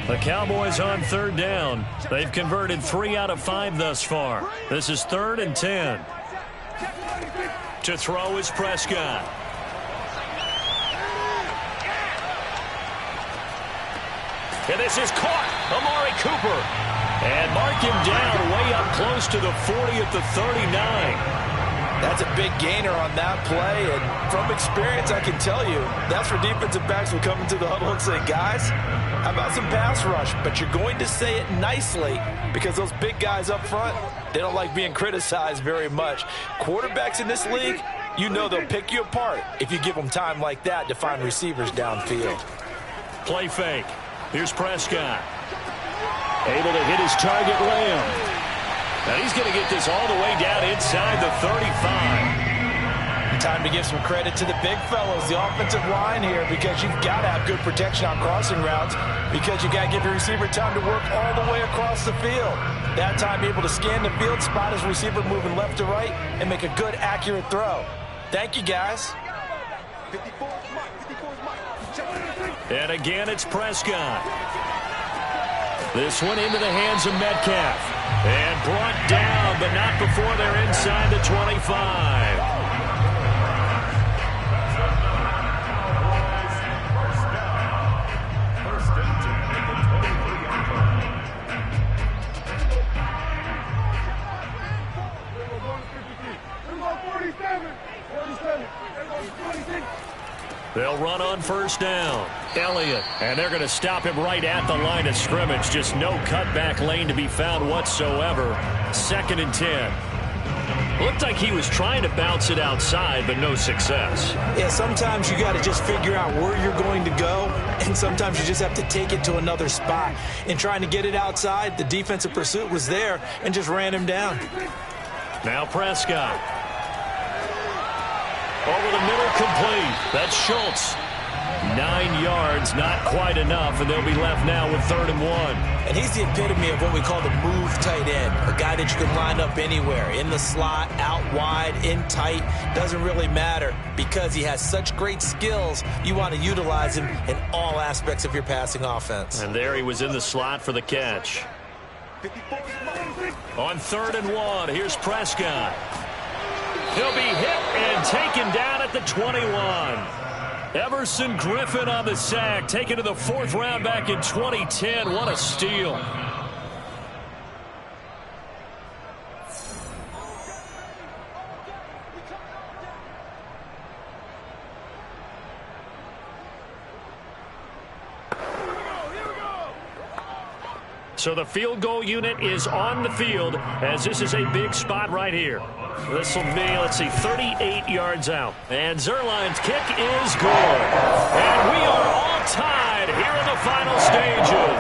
The Cowboys on 3rd down. They've converted 3 out of 5 thus far. This is 3rd and 10. To throw is Prescott. And this is caught. Amari Cooper. And mark him down way up close to the 40 at the 39. That's a big gainer on that play, and from experience, I can tell you, that's where defensive backs will come into the huddle and say, guys, how about some pass rush? But you're going to say it nicely because those big guys up front, they don't like being criticized very much. Quarterbacks in this league, you know they'll pick you apart if you give them time like that to find receivers downfield. Play fake. Here's Prescott. Able to hit his target, Lamb. And he's going to get this all the way down inside the 35. Time to give some credit to the big fellows, the offensive line here, because you've got to have good protection on crossing routes, because you got to give your receiver time to work all the way across the field. That time able to scan the field, spot his receiver moving left to right, and make a good, accurate throw. Thank you, guys. 54 is Mike. 54 is Mike. Check. And again, it's Prescott. This one into the hands of Metcalf. And brought down, but not before they're inside the 25. They'll run on first down. Elliott. And they're going to stop him right at the line of scrimmage. Just no cutback lane to be found whatsoever. 2nd and 10. Looked like he was trying to bounce it outside, but no success. Yeah, sometimes you got to just figure out where you're going to go, and sometimes you just have to take it to another spot. In trying to get it outside, the defensive pursuit was there and just ran him down. Now Prescott. Over the middle, complete. That's Schultz. 9 yards, not quite enough, and they'll be left now with 3rd and 1. And he's the epitome of what we call the move tight end, a guy that you can line up anywhere, in the slot, out wide, in tight, doesn't really matter, because he has such great skills. You want to utilize him in all aspects of your passing offense. And there he was in the slot for the catch. 54 is Mike. On 3rd and 1, here's Prescott. He'll be hit and taken down at the 21. Everson Griffin on the sack, taken to the 4th round back in 2010. What a steal. So the field goal unit is on the field, as this is a big spot right here. This will be, let's see, 38 yards out. And Zuerlein's kick is good. And we are all tied here in the final stages.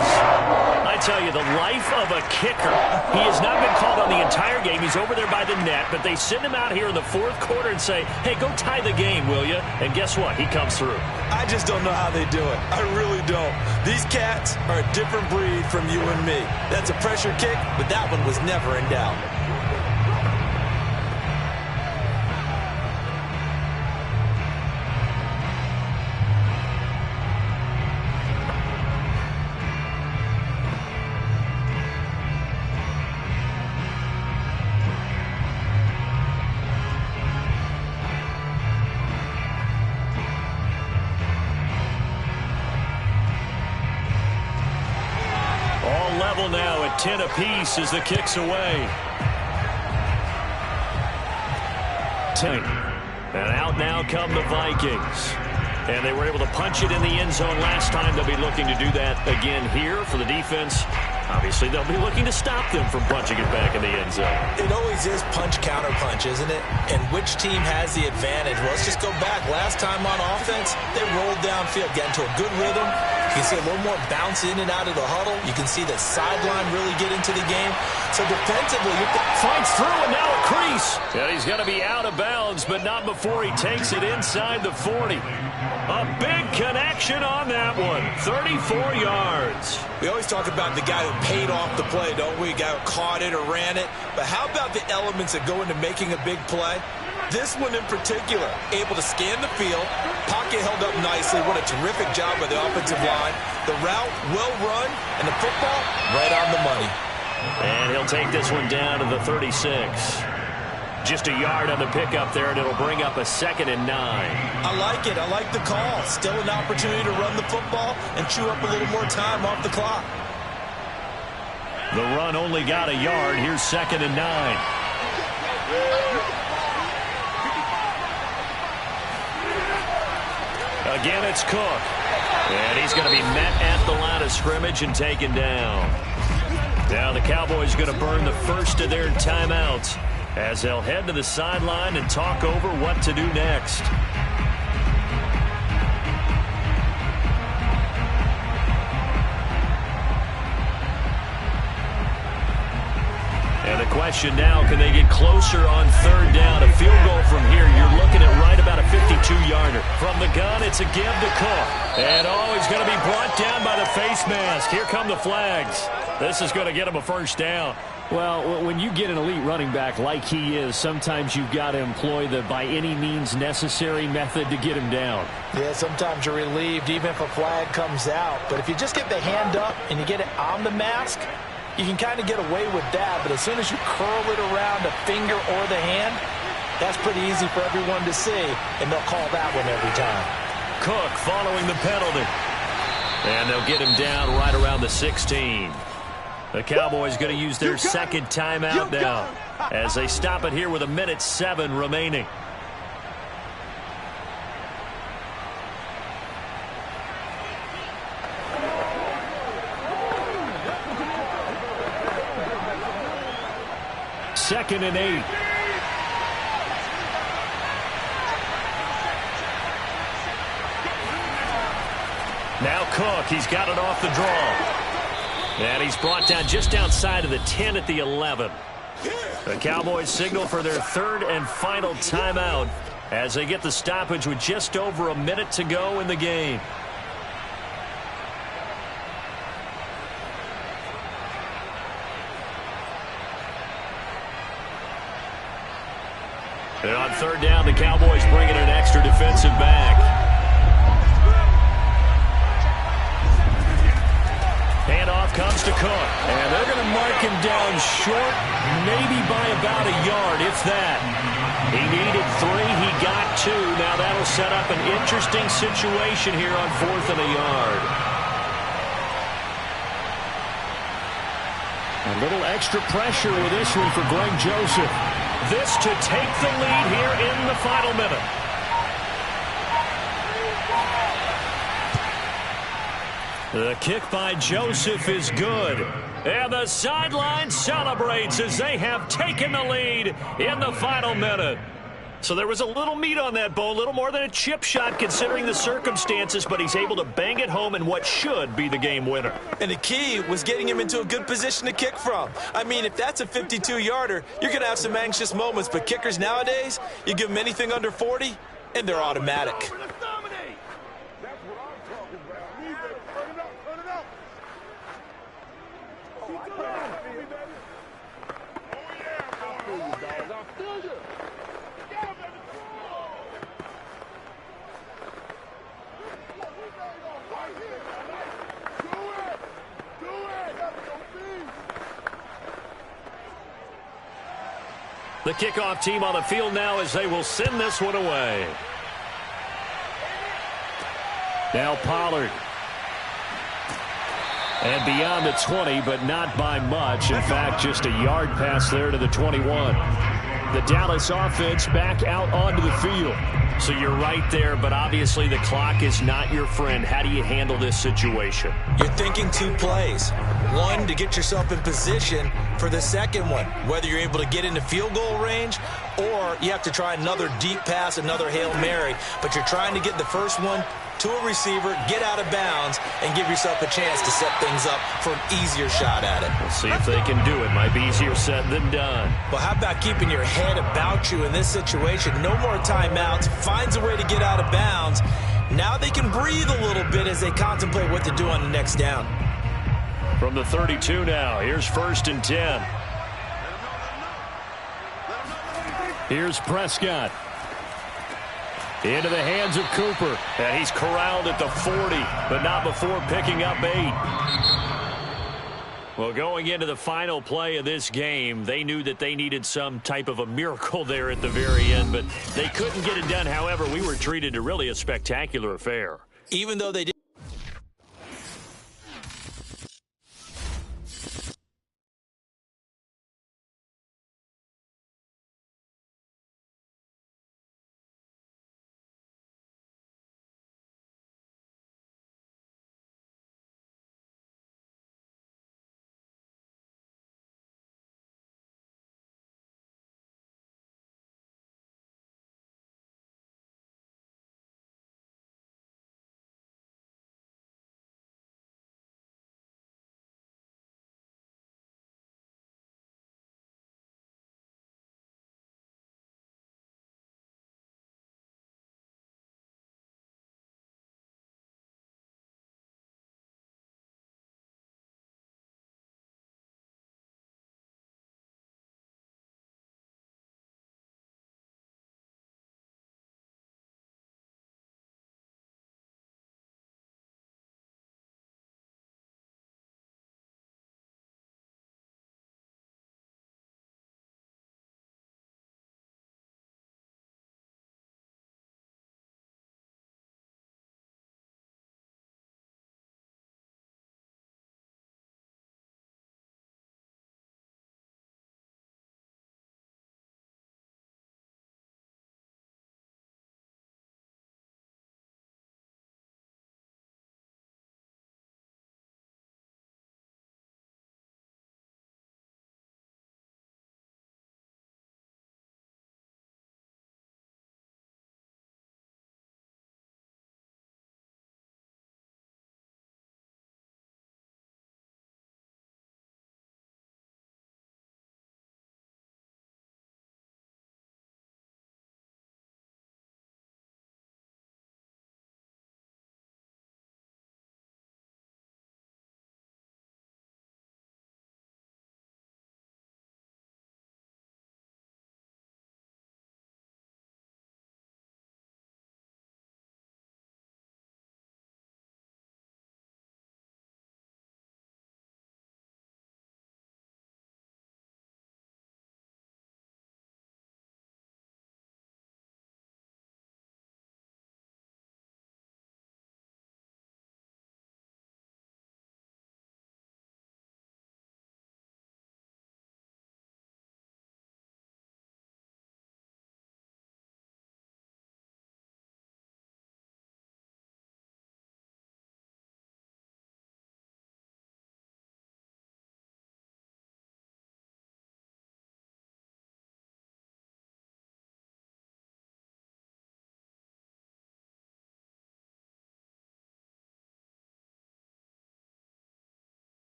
I tell you, the life of a kicker. He has not been called on the entire game. He's over there by the net, but they send him out here in the 4th quarter and say, hey, go tie the game, will you? And guess what? He comes through. I just don't know how they do it. I really don't. These cats are a different breed from you and me. That's a pressure kick, but that one was never in doubt. Now at 10 apiece as the kick's away. 10. And out now come the Vikings. And they were able to punch it in the end zone last time. They'll be looking to do that again here for the defense. Obviously, they'll be looking to stop them from punching it back in the end zone. It always is punch-counter-punch, isn't it? And which team has the advantage? Well, let's just go back. Last time on offense, they rolled downfield, got into a good rhythm. You can see a little more bounce in and out of the huddle. You can see the sideline really get into the game. So defensively, finds through, and now a crease. And he's going to be out of bounds, but not before he takes it inside the 40. A big connection on that one. 34 yards. We always talk about the guy who paid off the play, don't we? The guy who caught it or ran it. But how about the elements that go into making a big play? This one in particular, able to scan the field, pocket held up nicely. What a terrific job by the offensive line. The route, well run, and the football, right on the money. And he'll take this one down to the 36. Just a yard on the pickup there, and it'll bring up a 2nd and 9. I like it. I like the call. Still an opportunity to run the football and chew up a little more time off the clock. The run only got a yard. Here's 2nd and 9. Again, it's Cook. And he's going to be met at the line of scrimmage and taken down. Now the Cowboys going to burn the first of their timeouts as they'll head to the sideline and talk over what to do next. And the question now, can they get closer on 3rd down? A field goal from here, you're looking at right 52-yarder. From the gun, it's a give to Cook. And, he's going to be brought down by the face mask. Here come the flags. This is going to get him a first down. Well, when you get an elite running back like he is, sometimes you've got to employ the by any means necessary method to get him down. Yeah, sometimes you're relieved even if a flag comes out. But if you just get the hand up and you get it on the mask, you can kind of get away with that. But as soon as you curl it around the finger or the hand, that's pretty easy for everyone to see, and they'll call that one every time. Cook following the penalty. And they'll get him down right around the 16. The Cowboys going to use their second timeout now as they stop it here with 1:07 remaining. Second and 8. Now Cook, he's got it off the draw. And he's brought down just outside of the 10 at the 11. The Cowboys signal for their third and final timeout as they get the stoppage with just over a minute to go in the game. And on third down, the Cowboys bring in an extra defensive back. Handoff comes to Cook. And they're going to mark him down short, maybe by about a yard, if that. He needed 3. He got 2. Now that'll set up an interesting situation here on 4th and a yard. A little extra pressure with this one for Greg Joseph. This to take the lead here in the final minute. The kick by Joseph is good. And the sideline celebrates as they have taken the lead in the final minute. So there was a little meat on that bone, a little more than a chip shot considering the circumstances, but he's able to bang it home in what should be the game winner. And the key was getting him into a good position to kick from. I mean, if that's a 52-yarder, you're going to have some anxious moments, but kickers nowadays, you give them anything under 40, and they're automatic. The kickoff team on the field now as they will send this one away. Now Pollard. And beyond the 20, but not by much. In fact, just a yard pass there to the 21. The Dallas offense back out onto the field. So you're right there, but obviously the clock is not your friend. How do you handle this situation? You're thinking 2 plays. One, to get yourself in position for the second one, whether you're able to get into field goal range or you have to try another deep pass, another Hail Mary, but you're trying to get the first one to a receiver, get out of bounds, and give yourself a chance to set things up for an easier shot at it. We'll see if they can do it. Might be easier said than done. Well, how about keeping your head about you in this situation? No more timeouts. Finds a way to get out of bounds. Now they can breathe a little bit as they contemplate what to do on the next down. From the 32 now, here's 1st and 10. Here's Prescott. Into the hands of Cooper. And he's corralled at the 40, but not before picking up 8. Well, going into the final play of this game, they knew that they needed some type of a miracle there at the very end, but they couldn't get it done. However, we were treated to really a spectacular affair. Even though they did